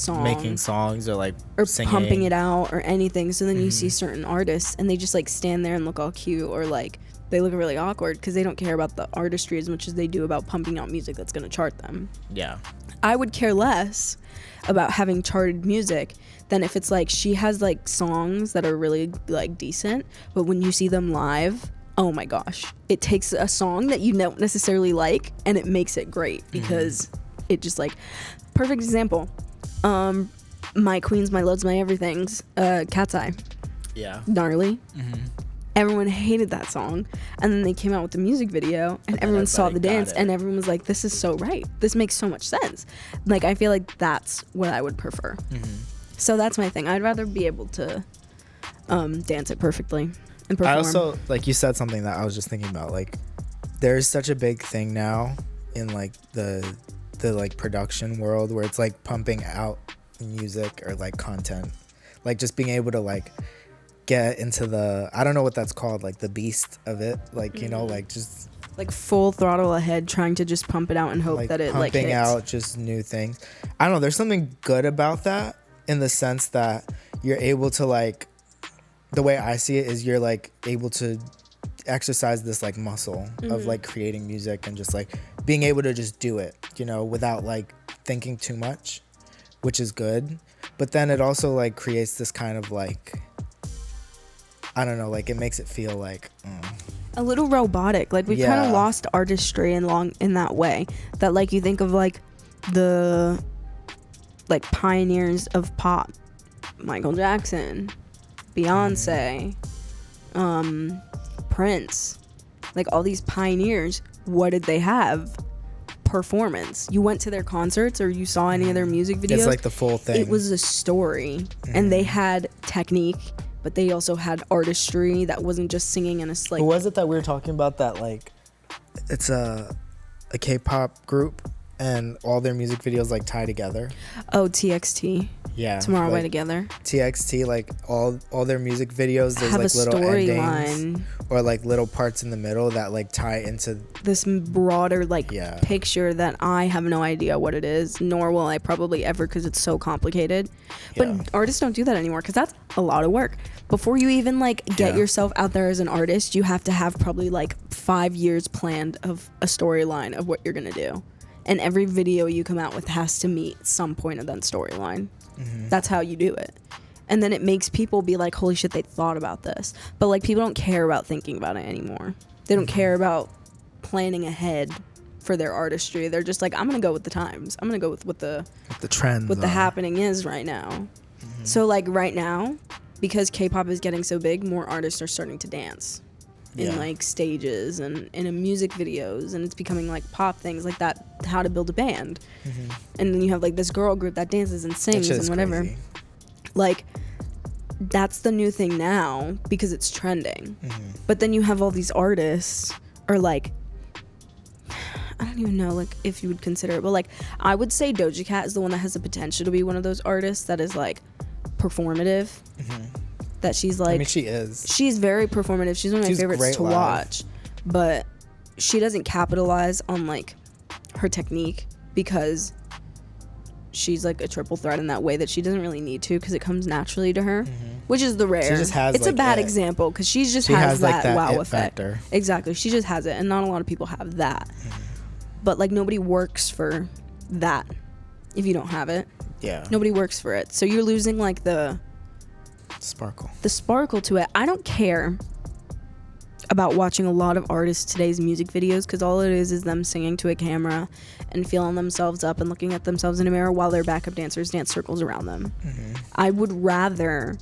making songs or like or singing. pumping it out or anything. So then you see certain artists and they just like stand there and look all cute, or like they look really awkward because they don't care about the artistry as much as they do about pumping out music that's going to chart them. Yeah. I would care less about having charted music than if it's like she has like songs that are really like decent, but when you see them live, oh my gosh, it takes a song that you don't necessarily like and it makes it great because it just like, perfect example, My Queens, My Loads, My Everythings, Cat's Eye. Yeah. Gnarly. Everyone hated that song, and then they came out with the music video and everyone saw the dance and everyone was like, this is so right, this makes so much sense. Like I feel like that's what I would prefer. So that's my thing. I'd rather be able to dance it perfectly and perform. I also, like you said something that I was just thinking about, like there's such a big thing now in like the like production world where it's like pumping out music or like content, like just being able to like get into the, I don't know what that's called, like the beast of it, like you know, like just like full throttle ahead, trying to just pump it out and hope like that it like pumping hits. out just new things. I don't know, there's something good about that in the sense that you're able to like, the way I see it is you're like able to exercise this like muscle of like creating music and just like being able to just do it, you know, without like thinking too much, which is good. But then it also like creates this kind of like, I don't know, like it makes it feel like a little robotic. Like we kind of lost artistry in that way, that like you think of like the like pioneers of pop, Michael Jackson, Beyonce, Prince, like all these pioneers. What did they have? Performance. You went to their concerts or you saw any of their music videos, it's like the full thing. It was a story and they had technique but they also had artistry that wasn't just singing and it's like. Who was it that we were talking about that like it's a K-pop group and all their music videos like tie together? Oh, TXT. Yeah. Tomorrow like, Way Together. TXT, like all their music videos, there's have like a little endings storyline or like little parts in the middle that like tie into this broader like picture that I have no idea what it is, nor will I probably ever, because it's so complicated. But artists don't do that anymore because that's a lot of work. Before you even like get yourself out there as an artist, you have to have probably like 5 years planned of a storyline of what you're gonna do, and every video you come out with has to meet some point of that storyline. That's how you do it. And then it makes people be like, holy shit, they thought about this. But like, people don't care about thinking about it anymore. They don't care about planning ahead for their artistry. They're just like, I'm gonna go with the times. I'm gonna go with what the trends, what the happening is right now. So like right now, because K-pop is getting so big, more artists are starting to dance in like stages and in music videos, and it's becoming like pop things like that, how to build a band. And then you have like this girl group that dances and sings and whatever. Crazy. Like that's the new thing now because it's trending. But then you have all these artists, or like, I don't even know like if you would consider it, but like I would say Doja Cat is the one that has the potential to be one of those artists that is like performative. That she's like, I mean, she's very performative. She's one of my favorites to watch, but she doesn't capitalize on like her technique because she's like a triple threat in that way that she doesn't really need to, because it comes naturally to her, which is the rare. She just has, it's like, a bad example because she has that like wow effect. Factor. Exactly, she just has it, and not a lot of people have that. But like nobody works for that if you don't have it. Yeah, nobody works for it, so you're losing like the sparkle to it. I don't care about watching a lot of artists today's music videos because all it is them singing to a camera and feeling themselves up and looking at themselves in a mirror while their backup dancers dance circles around them. I would rather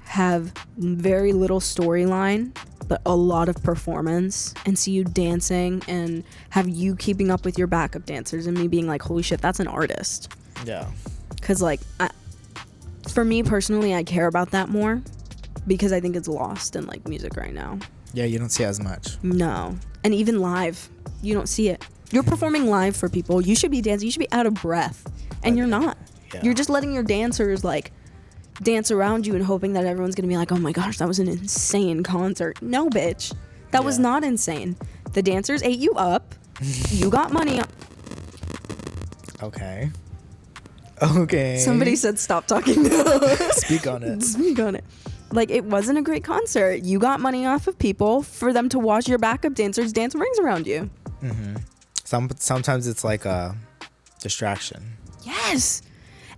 have very little storyline but a lot of performance and see you dancing and have you keeping up with your backup dancers and me being like, holy shit, that's an artist. Yeah, because like for me personally, I care about that more because I think it's lost in like music right now. Yeah, you don't see as much. No. And even live, you don't see it. You're performing live for people. You should be dancing. You should be out of breath. And you're not. Yeah. You're just letting your dancers like dance around you and hoping that everyone's going to be like, oh my gosh, that was an insane concert. No, bitch. That was not insane. The dancers ate you up. You got money. Okay. Somebody said stop talking. Speak on it. Speak on it. Like, it wasn't a great concert. You got money off of people for them to watch your backup dancers dance rings around you. Sometimes it's like a distraction. Yes.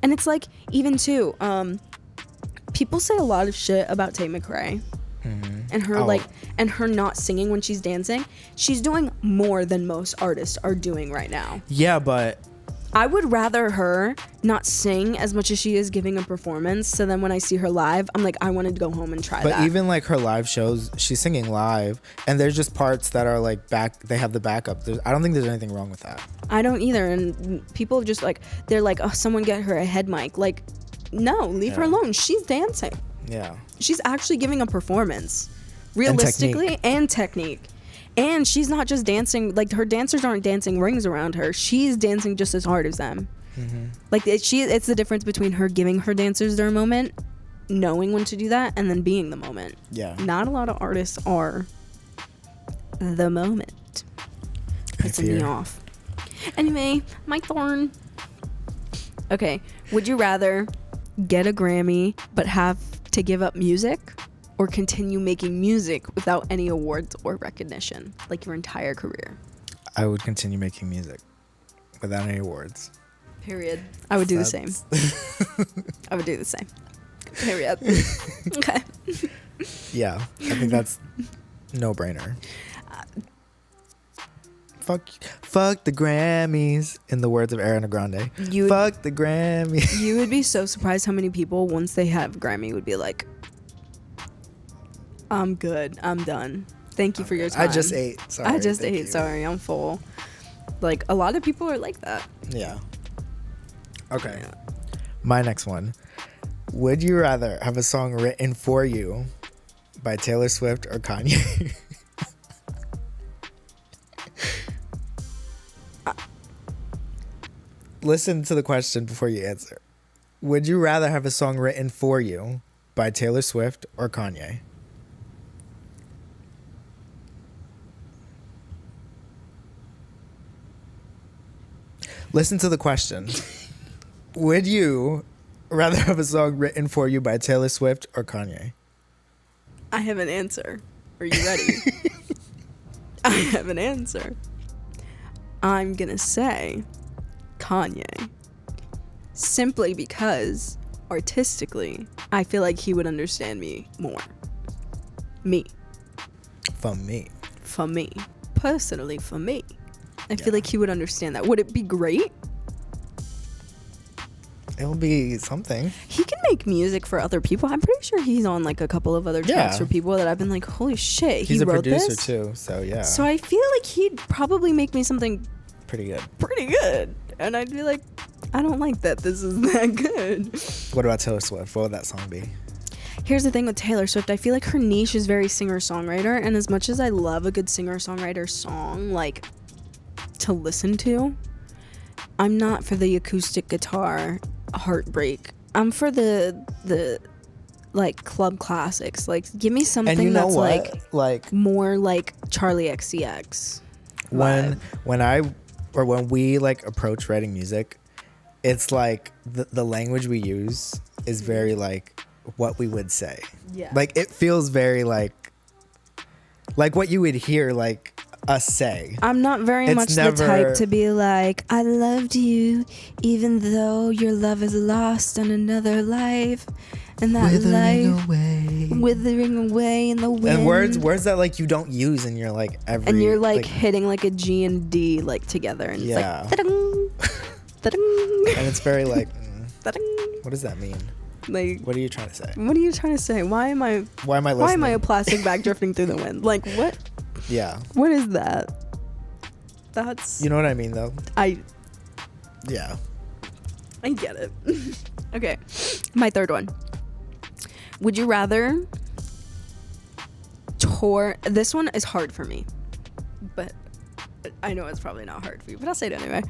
And it's like, even too, people say a lot of shit about Tate McRae. And her and her not singing when she's dancing. She's doing more than most artists are doing right now. Yeah, but I would rather her not sing as much as she is giving a performance. So then when I see her live, I'm like, I wanted to go home and try that. But even like her live shows, she's singing live, and there's just parts that are like they have the backup. I don't think there's anything wrong with that. I don't either. And people just like, they're like, oh, someone get her a head mic. Like, no, leave her alone. She's dancing. Yeah. She's actually giving a performance, realistically, and technique. And she's not just dancing, like her dancers aren't dancing rings around her. She's dancing just as hard as them. Like it's the difference between her giving her dancers their moment, knowing when to do that, and then being the moment. Yeah. Not a lot of artists are the moment. Pissing me off. Anyway, my thorn. Okay, would you rather get a Grammy but have to give up music, or continue making music without any awards or recognition, like your entire career? I would continue making music without any awards. Period. I would do the same. I would do the same. Period. Okay. Yeah, I think that's no-brainer. Fuck the Grammys, in the words of Ariana Grande. Fuck the Grammys. You would be so surprised how many people, once they have Grammy, would be like, I'm good. I'm done. Thank you for your time. I just ate. Sorry, I'm full. Like, a lot of people are like that. Yeah. Okay. Yeah. My next one. Would you rather have a song written for you by Taylor Swift or Kanye? Listen to the question before you answer. Would you rather have a song written for you by Taylor Swift or Kanye? Listen to the question. Would you rather have a song written for you by Taylor Swift or Kanye? I have an answer. Are you ready? I have an answer. I'm gonna say Kanye. Simply because artistically, I feel like he would understand me more. Me. For me. For me. Personally, for me. I feel like he would understand that. Would it be great? It'll be something. He can make music for other people. I'm pretty sure he's on like a couple of other tracks for people that I've been like, holy shit, he wrote this? He's a producer this? too, so yeah. So I feel like he'd probably make me something pretty good. Pretty good. And I'd be like, I don't like that this is that good. What about Taylor Swift? What would that song be? Here's the thing with Taylor Swift. I feel like her niche is very singer-songwriter. And as much as I love a good singer-songwriter song, like, to listen to, I'm not for the acoustic guitar heartbreak. I'm for the like club classics. Like, give me something that's like more like Charlie XCX. When we like approach writing music, it's like the language we use is very like what we would say. Yeah. Like it feels very like what you would hear like us say. I'm not very much the type to be like, I loved you even though your love is lost on another life. And that withering away in the wind. And words that like you don't use in your like every. And you're like hitting like a G and D like together, and yeah. It's like ta-ding, ta-ding. And it's very like. Ta-ding. What does that mean? Like, what are you trying to say? What are you trying to say? Why am I listening? Why am I a plastic bag drifting through the wind? Like what? Yeah. What is that? That's. You know what I mean, though. Yeah. I get it. Okay, my third one. Would you rather tour? This one is hard for me, but I know it's probably not hard for you, but I'll say it anyway.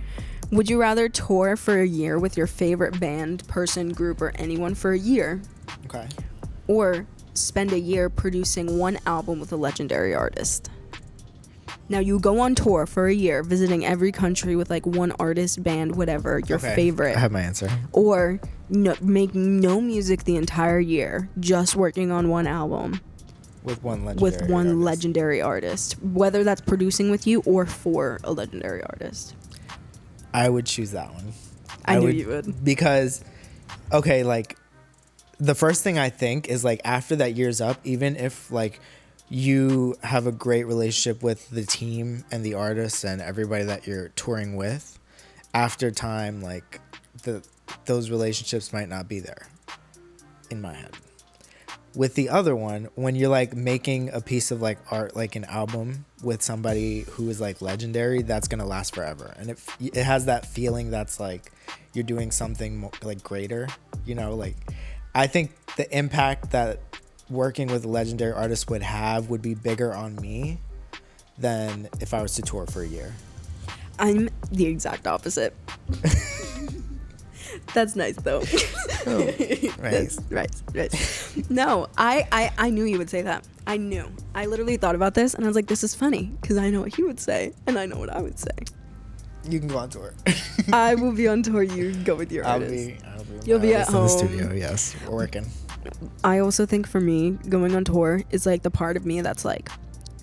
Would you rather tour for a year with your favorite band, person, group, or anyone for a year? Okay. Or spend a year producing one album with a legendary artist? Now you go on tour for a year, visiting every country with like one artist, band, whatever, your favorite. I have my answer. Or make no music the entire year, just working on one album. With one legendary artist. Whether that's producing with you or for a legendary artist. I would choose that one. I knew you would. Because, okay, like, the first thing I think is like after that year's up, even if like you have a great relationship with the team and the artists and everybody that you're touring with, after time, like those relationships might not be there in my head. With the other one, when you're like making a piece of like art, like an album with somebody who is like legendary, that's gonna last forever, and it has that feeling that's like you're doing something like greater, you know. Like I think the impact that working with a legendary artist would be bigger on me than if I was to tour for a year. I'm the exact opposite. That's nice though. Oh, right. Right. No, I knew you would say that. I knew. I literally thought about this and I was like, this is funny because I know what he would say and I know what I would say. You can go on tour. I will be on tour. You go with your artist. You'll be at home in the studio. Yes, we're working. I also think for me, going on tour is like the part of me that's like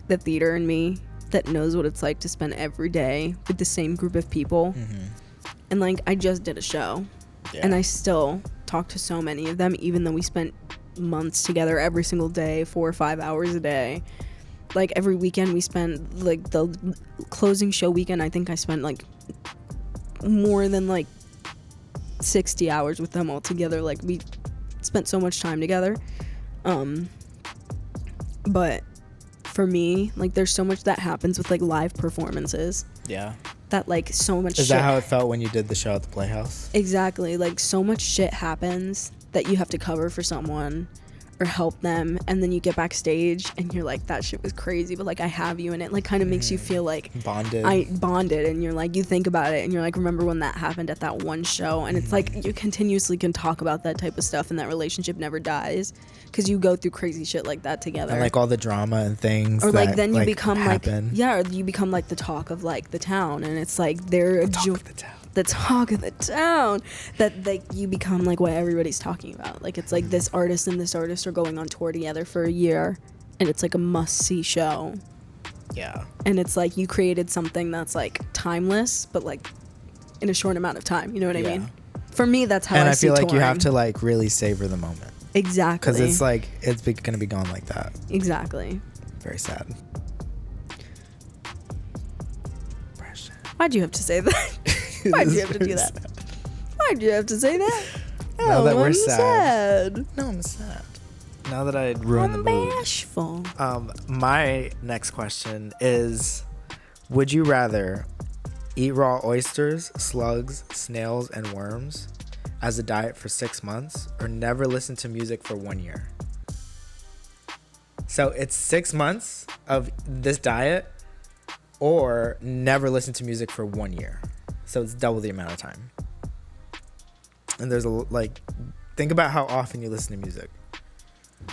the theater in me that knows what it's like to spend every day with the same group of people. Mm-hmm. And like I just did a show. Yeah. And I still talk to so many of them, even though we spent months together every single day, 4 or 5 hours a day. Like every weekend we spent, like the closing show weekend, I think I spent like more than like 60 hours with them all together. Like we spent so much time together. But for me, like there's so much that happens with like live performances. Yeah. that like so much Is shit. that how it felt when you did the show at the Playhouse? Exactly. Like so much shit happens that you have to cover for someone or help them, and then you get backstage and you're like, that shit was crazy, but like I have you, and it like kind of makes you feel like bonded, and you're like, you think about it and you're like, remember when that happened at that one show, and it's like you continuously can talk about that type of stuff, and that relationship never dies because you go through crazy shit like that together, and like all the drama and things, or like that, then you like, become happen. or you become like the talk of like the town, and it's like they're the talk of the town. The talk of the town, that like you become like what everybody's talking about. Like it's like this artist and this artist are going on tour together for a year, and it's like a must-see show. Yeah. And it's like you created something that's like timeless, but like in a short amount of time. You know what I mean? For me, that's how I see feel like touring. you have to like really savor the moment. Exactly. Because it's like it's gonna be gone like that. Exactly. Very sad. Why'd you have to say that? Why'd you have to do that? Why'd you have to say that? Now that we're I'm sad. No, I'm sad. Now that I ruined the mood. Bashful. My next question is, would you rather eat raw oysters, slugs, snails, and worms as a diet for 6 months, or never listen to music for 1 year? So it's 6 months of this diet, or never listen to music for 1 year. So it's double the amount of time. And there's like, think about how often you listen to music.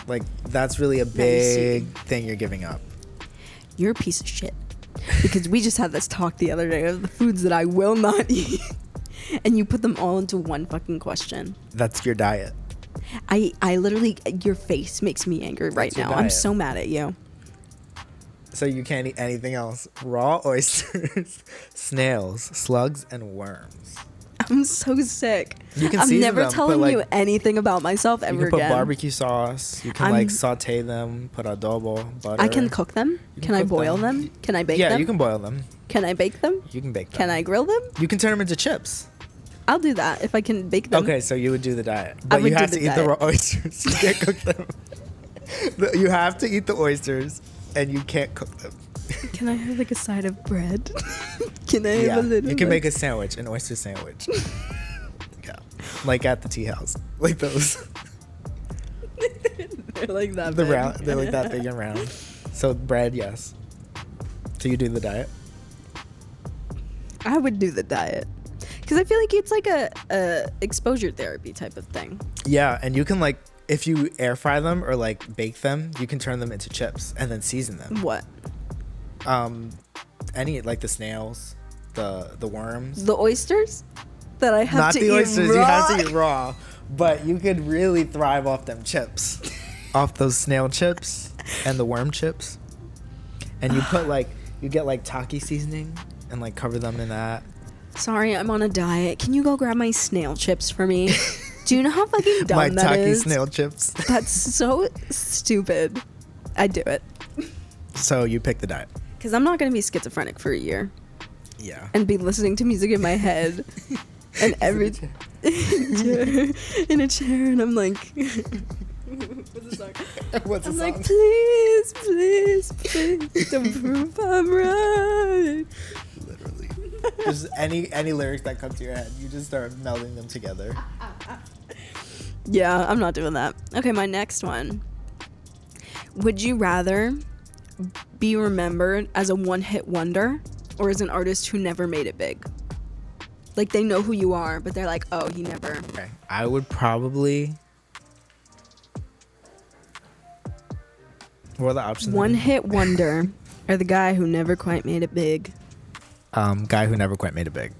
Like, that's really a big thing you're giving up. You're a piece of shit. Because we just had this talk the other day of the foods that I will not eat. And you put them all into one fucking question. That's your diet. I literally, your face makes me angry right now. I'm so mad at you. So you can't eat anything else. Raw oysters, snails, slugs, and worms. I'm so sick. You can I'm season never them, telling put, you like, anything about myself ever You can put again. barbecue sauce. You can like saute them, put adobo, butter. I can cook them. Can I boil them? Can I bake them? Yeah, you can boil them. Can I bake them? You can bake them. Can I grill them? You can turn them into chips. I'll do that if I can bake them. Okay, so you would do the diet. But would you do have the to eat the diet. raw oysters. You can't cook them. You have to eat the oysters, and you can't cook them. Can I have like a side of bread? Can I have a little? You can make a sandwich, an oyster sandwich. Yeah, like at the tea house, like those. They're like that. The big. round, they're like that big and round. So bread, yes. So you do the diet. I would do the diet because I feel like it's like a exposure therapy type of thing. Yeah, and you can like, if you air fry them or like bake them, you can turn them into chips and then season them. What? Any like the snails, the worms. The oysters that I have Not to the eat oysters. raw? You have to eat raw, but you could really thrive off them chips, off those snail chips and the worm chips. And you put like, you get like taki seasoning and like cover them in that. Sorry, I'm on a diet. Can you go grab my snail chips for me? Do you know how fucking dumb My that taki is? snail chips. That's so stupid. I'd do it. So you pick the diet. Because I'm not going to be schizophrenic for a year Yeah. and be listening to music in my head and every in a chair, and I'm like, what's the song? What's the I'm song? like, please, please, please, don't prove I'm right. Literally. Just any lyrics that come to your head, you just start melding them together. Yeah, I'm not doing that. Okay, my next one. Would you rather be remembered as a one-hit wonder or as an artist who never made it big? Like, they know who you are, but they're like, oh, he never. Okay. I would probably. What are the options? One-hit wonder or the guy who never quite made it big. Guy who never quite made it big.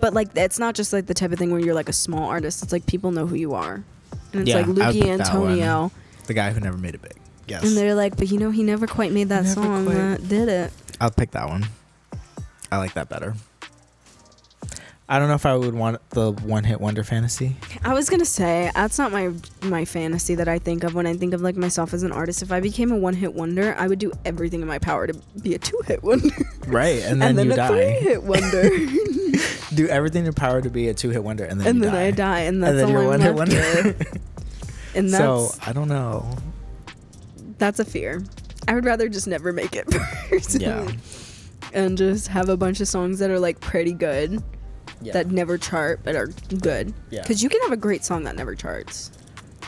But, like, it's not just, like, the type of thing where you're, like, a small artist. It's, like, people know who you are. And it's, Yeah, like, I would Luki pick that Antonio. one. The guy who never made it big. Yes. And they're like, but, you know, he never quite made that Never song quite. that did it. I'll pick that one. I like that better. I don't know if I would want the one-hit wonder fantasy. I was gonna say that's not my fantasy that I think of when I think of like myself as an artist. If I became a one-hit wonder, I would do everything in my power to be a two-hit wonder. Right, and then, and then you a die. three-hit wonder. Do everything in your power to be a two-hit wonder, and then and you then die. I die, and that's and then all you're I'm one-hit left wonder. with. And So that's I don't know. that's a fear. I would rather just never make it personally. Yeah. and just have a bunch of songs that are like pretty good, Yeah. that never chart but are good. Yeah. Because you can have a great song that never charts.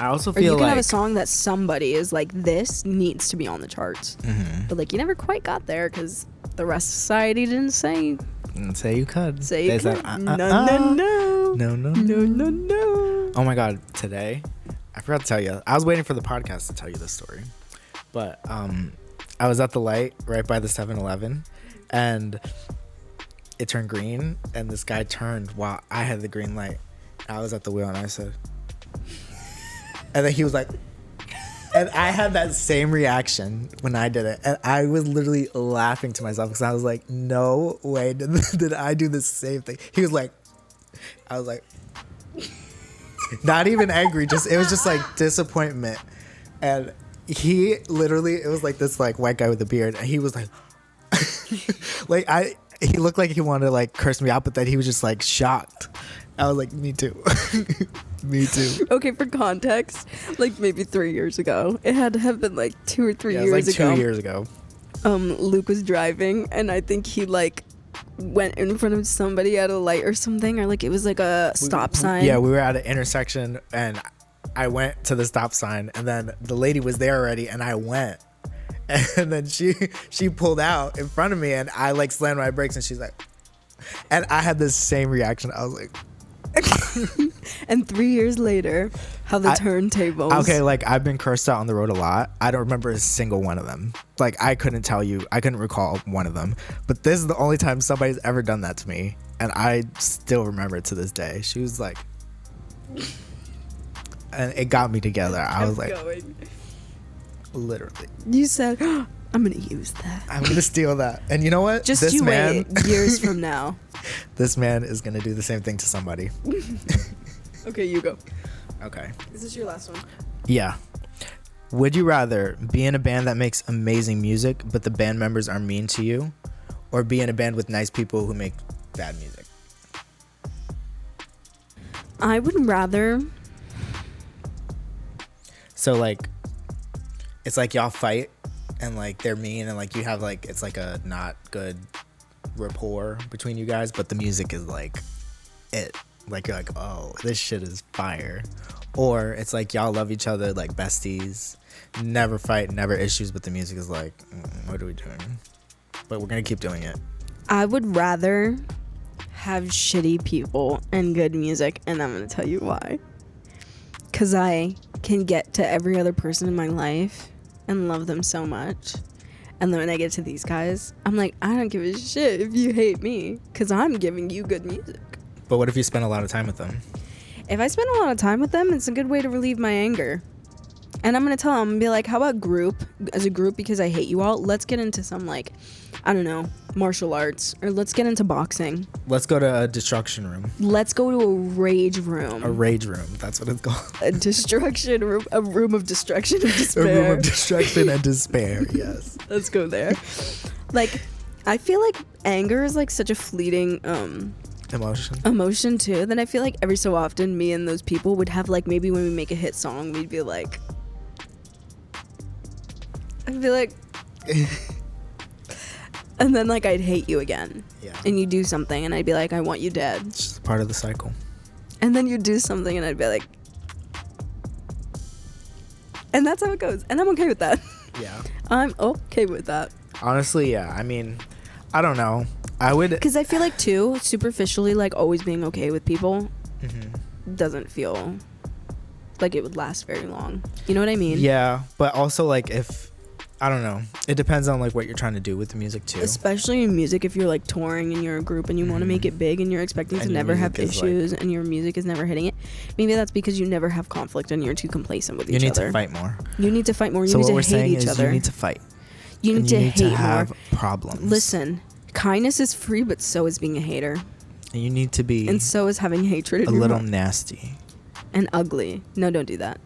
I also Or you feel can have a like song that somebody is like, this needs to be on the charts. Mhm. But like you never quite got there because the rest of society didn't say And say you could. say They you said, could. No, no, no. No, no, No, no, no. Oh my god, today I forgot to tell you. I was waiting for the podcast to tell you this story. But I was at the light right by the 7-Eleven and it turned green and this guy turned while I had the green light. I was at the wheel and I said, and then he was like, and I had that same reaction when I did it. And I was literally laughing to myself because I was like, no way did I do the same thing. He was like, I was like, not even angry, it was just like disappointment. And he literally, it was like this like white guy with a beard. And he was like, he looked like he wanted to like curse me out, but then he was just like shocked. I was like, me too. Me too. Okay, for context, like maybe 3 years ago, it had to have been like 2 or 3 Yeah, years it was like ago. 2 years ago. Luke was driving, and I think he like went in front of somebody at a light or something, or like it was like a stop sign. Yeah, we were at an intersection, and I went to the stop sign, and then the lady was there already, and I went, and then she pulled out in front of me, and I like slammed my brakes, and she's like, and I had the same reaction. I was like. And 3 years later, how the turntables. Okay, like I've been cursed out on the road a lot. I don't remember a single one of them. Like I couldn't recall one of them. But this is the only time somebody's ever done that to me, and I still remember it to this day. She was like, and it got me together. I was like, literally. You said, I'm gonna use that. I'm gonna steal that. And you know what? Just this you man, wait years from now. This man is gonna do the same thing to somebody. Okay, you go. Okay. Is this your last one? Yeah. Would you rather be in a band that makes amazing music, but the band members are mean to you, or be in a band with nice people who make bad music? I would rather. So like, it's like y'all fight, and like they're mean, and like you have like it's like a not good rapport between you guys, but the music is like it. Like you're like, oh, this shit is fire. Or it's like y'all love each other like besties, never fight, never issues, but the music is like, what are we doing? But we're gonna keep doing it. I would rather have shitty people and good music, and I'm gonna tell you why. Cause I can get to every other person in my life and love them so much. And then when I get to these guys, I'm like, I don't give a shit if you hate me, cause I'm giving you good music. But what if you spend a lot of time with them? If I spend a lot of time with them, it's a good way to relieve my anger. And I'm gonna tell them, be like, how about as a group, because I hate you all, let's get into some like, I don't know, martial arts, or let's get into boxing. Let's go to a destruction room. Let's go to a rage room. A rage room, that's what it's called. A destruction room, a room of destruction and A despair. room of destruction and despair, yes. Let's go there. Like, I feel like anger is like such a fleeting emotion too. Then I feel like every so often me and those people would have like, maybe when we make a hit song, we'd be like, I'd be like, and then like I'd hate you again. Yeah. And you do something and I'd be like, I want you dead. It's just part of the cycle. And then you do something and I'd be like, and that's how it goes. And I'm okay with that. Yeah. I'm okay with that. Honestly, yeah. I mean, I don't know. I would, Because I feel like too, superficially, like always being okay with people doesn't feel like it would last very long. You know what I mean? yeah, but also like if, I don't know, it depends on like what you're trying to do with the music too. Especially in music, if you're like touring and you're a group and you want to make it big and you're expecting And to your never have music is, issues and your music is never hitting it. Maybe that's because you never have conflict and you're too complacent with You each need other. to fight more. You need to fight more. You So need what to we're hate saying each is other. you need to fight. You And need you to need hate to have more. problems. Listen, kindness is free, but so is being a hater. And you need to be And so is having hatred in a your little heart. nasty. And ugly. No, don't do that.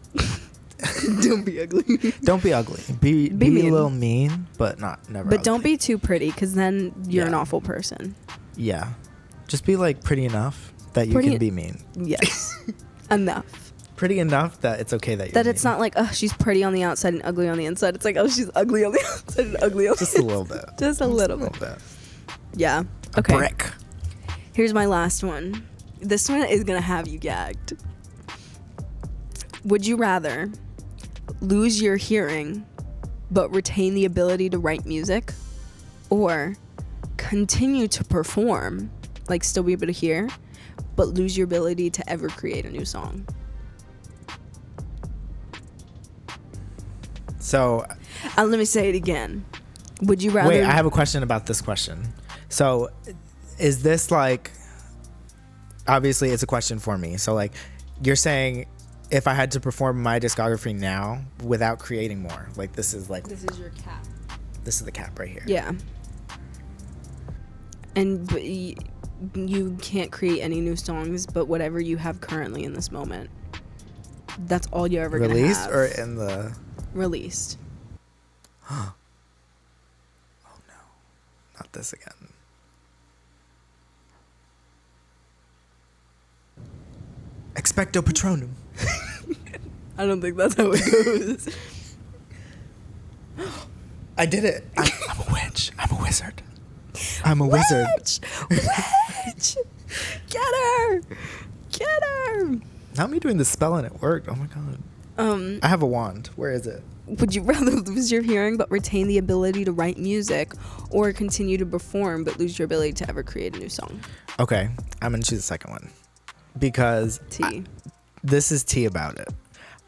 Don't be ugly. Don't be ugly. Be mean. a little mean, but never. But don't ugly. be too pretty, because then you're an Yeah. awful person. Yeah, just be like pretty enough that you Pretty- can be mean. Yes. Enough. Pretty enough that it's okay that you're That it's mean. not like, oh, she's pretty on the outside and ugly on the inside. It's like, oh, she's ugly on the outside and ugly on the Just a little bit. Just a little bit. Yeah. A Okay. brick. Here's my last one. This one is gonna have you gagged. Would you rather lose your hearing but retain the ability to write music, or continue to perform, like still be able to hear, but lose your ability to ever create a new song? So Let me say it again. Would you rather... wait, I have a question about this question. So is this like, obviously it's a question for me. So like, you're saying if I had to perform my discography now without creating more, like this is your cap. this is the cap right here. Yeah. And you can't create any new songs, but whatever you have currently in this moment, that's all you're ever gonna have. Released or in the... Released. Oh no, not this again. Expecto Patronum. I don't think that's how it goes. I did it. I'm a witch. I'm a wizard. I'm a wizard. Witch! Get her! Get her! Not me doing the spell and it worked. Oh my god. I have a wand. Where is it? Would you rather lose your hearing but retain the ability to write music, or continue to perform but lose your ability to ever create a new song? Okay, I'm gonna choose the second one because T. This is tea about it.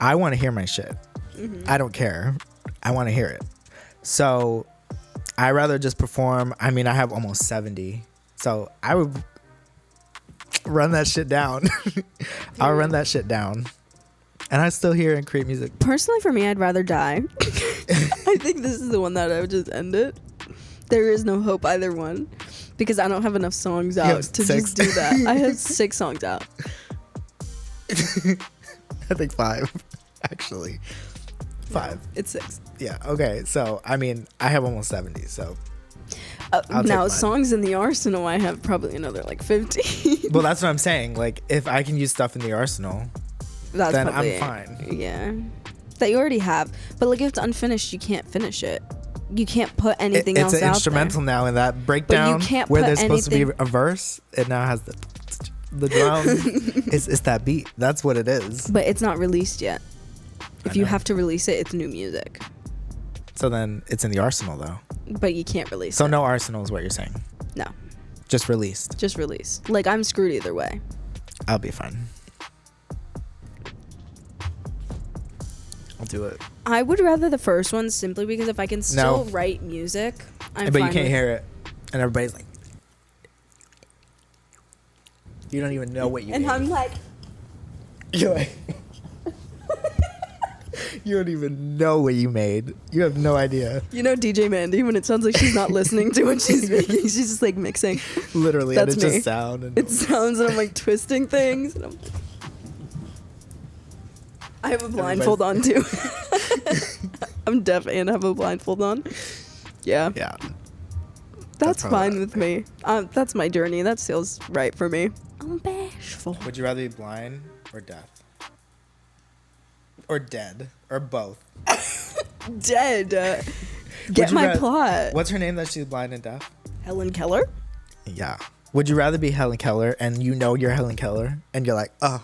I want to hear my shit. I don't care. I want to hear it. So I rather just perform. I mean, I have almost 70, so I would run that shit down. I'll run that shit down, and I still hear and create music. Personally, for me, I'd rather die. I think this is the one that I would just end it. There is no hope either one, because I don't have enough songs out to just do that. I have 6 songs out. I think 5, actually. 5. No, it's 6. Yeah. Okay. So I mean, I have almost 70. So I'll take now mine. songs in the arsenal, I have probably another like 50. Well, that's what I'm saying. Like, if I can use stuff in the arsenal, That's then probably I'm fine. Yeah, that you already have. But like, if it's unfinished, you can't finish it. You can't put anything else out It's an instrumental now in that breakdown can't where put there's supposed to be anything- a verse. It now has the drum. it's that beat. That's what it is. But it's not released yet. If you know. have to release it, it's new music. So then it's in the arsenal though. But you can't release So it. no arsenal is what you're saying. No, Just released. just release. Like, I'm screwed either way. I'll be fine. I'll do it. I would rather the first one, simply because if I can still write music, I'm but you fine can't with- hear it, and everybody's like, you don't even know what you. And made. I'm like, You're like, you don't even know what you made. You have no idea. you know, DJ Mandy, when it sounds like she's not listening to what she's making, she's just like mixing. Literally, That's and it me. just sound. And It sounds, and I'm like twisting things. And I have a blindfold on too. I'm deaf and have a blindfold on. Yeah. yeah. That's probably fine what with me. That's my journey. That feels right for me. I'm bashful. Would you rather be blind or deaf? Or dead? Or both? Dead. Would Get you my rather- plot. What's her name that she's blind and deaf? Helen Keller? Yeah. Would you rather be Helen Keller and you know you're Helen Keller and you're like, oh.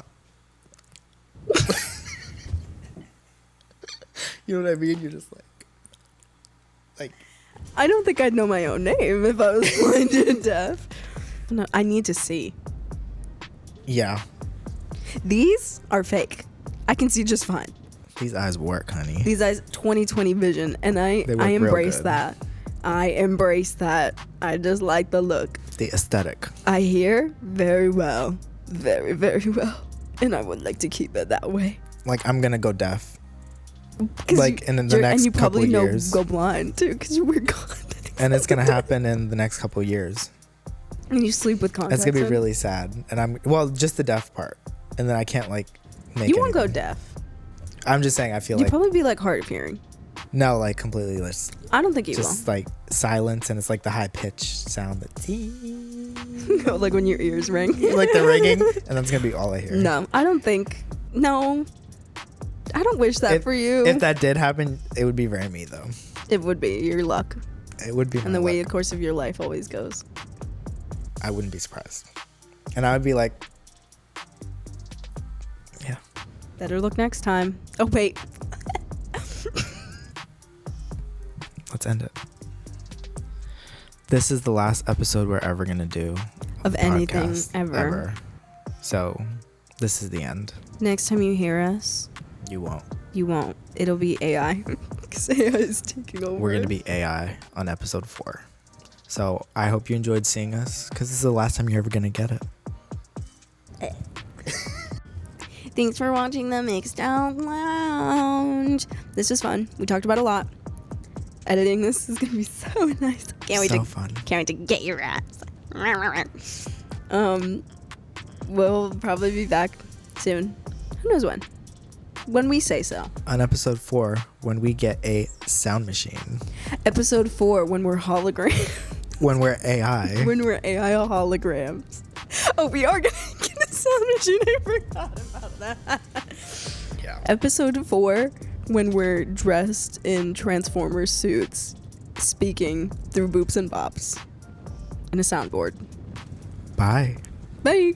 You know what I mean? You're just like. I don't think I'd know my own name if I was blind and deaf. No, I need to see. Yeah. These are fake. I can see just fine. These eyes work, honey. These eyes, 20/20 vision, and I They work real embrace good. that. I embrace that. I just like the look. The aesthetic. I hear very well, very, very well, and I would like to keep it that way. Like, I'm gonna go deaf. 'Cause Like, in the you're- next and you probably couple know years. go blind too, because you wear contacts. And it's gonna happen in the next couple of years. And you sleep with contacts. It's gonna be in. really sad. And just the deaf part. And then I can't, like, make You won't go anything. deaf. I'm just saying, I feel You'd like. probably be like hard of hearing. No, like, completely I don't think you just like silence, and it's like the high pitched sound that will. Like when your ears ring. like the ringing, and that's gonna be all I hear. No, I don't think. No, I don't wish that for you. If that did happen, it would be very me though. It would be your luck, It would be. and the way the course of your life always goes. I wouldn't be surprised. And I would be like, yeah. Better look next time. Oh, wait. Let's end it. This is the last episode we're ever going to do Of anything podcast ever. So this is the end. Next time you hear us, You won't. you won't. It'll be AI. Because AI is taking over. We're going to be AI on episode 4. So I hope you enjoyed seeing us, because this is the last time you're ever going to get it. Thanks for watching the Mixed Out Lounge. This was fun. We talked about a lot. Editing this is gonna be so nice. Fun. Can't wait to get your ass. We'll probably be back soon. Who knows when? When we say so. On episode 4, when we get a sound machine. Episode 4, when we're holograms. When we're AI. When we're AI holograms. Oh, we are gonna get a sound machine. I forgot about that. Yeah. Episode 4, when we're dressed in Transformers suits, speaking through boops and bops, and a soundboard. Bye. Bye.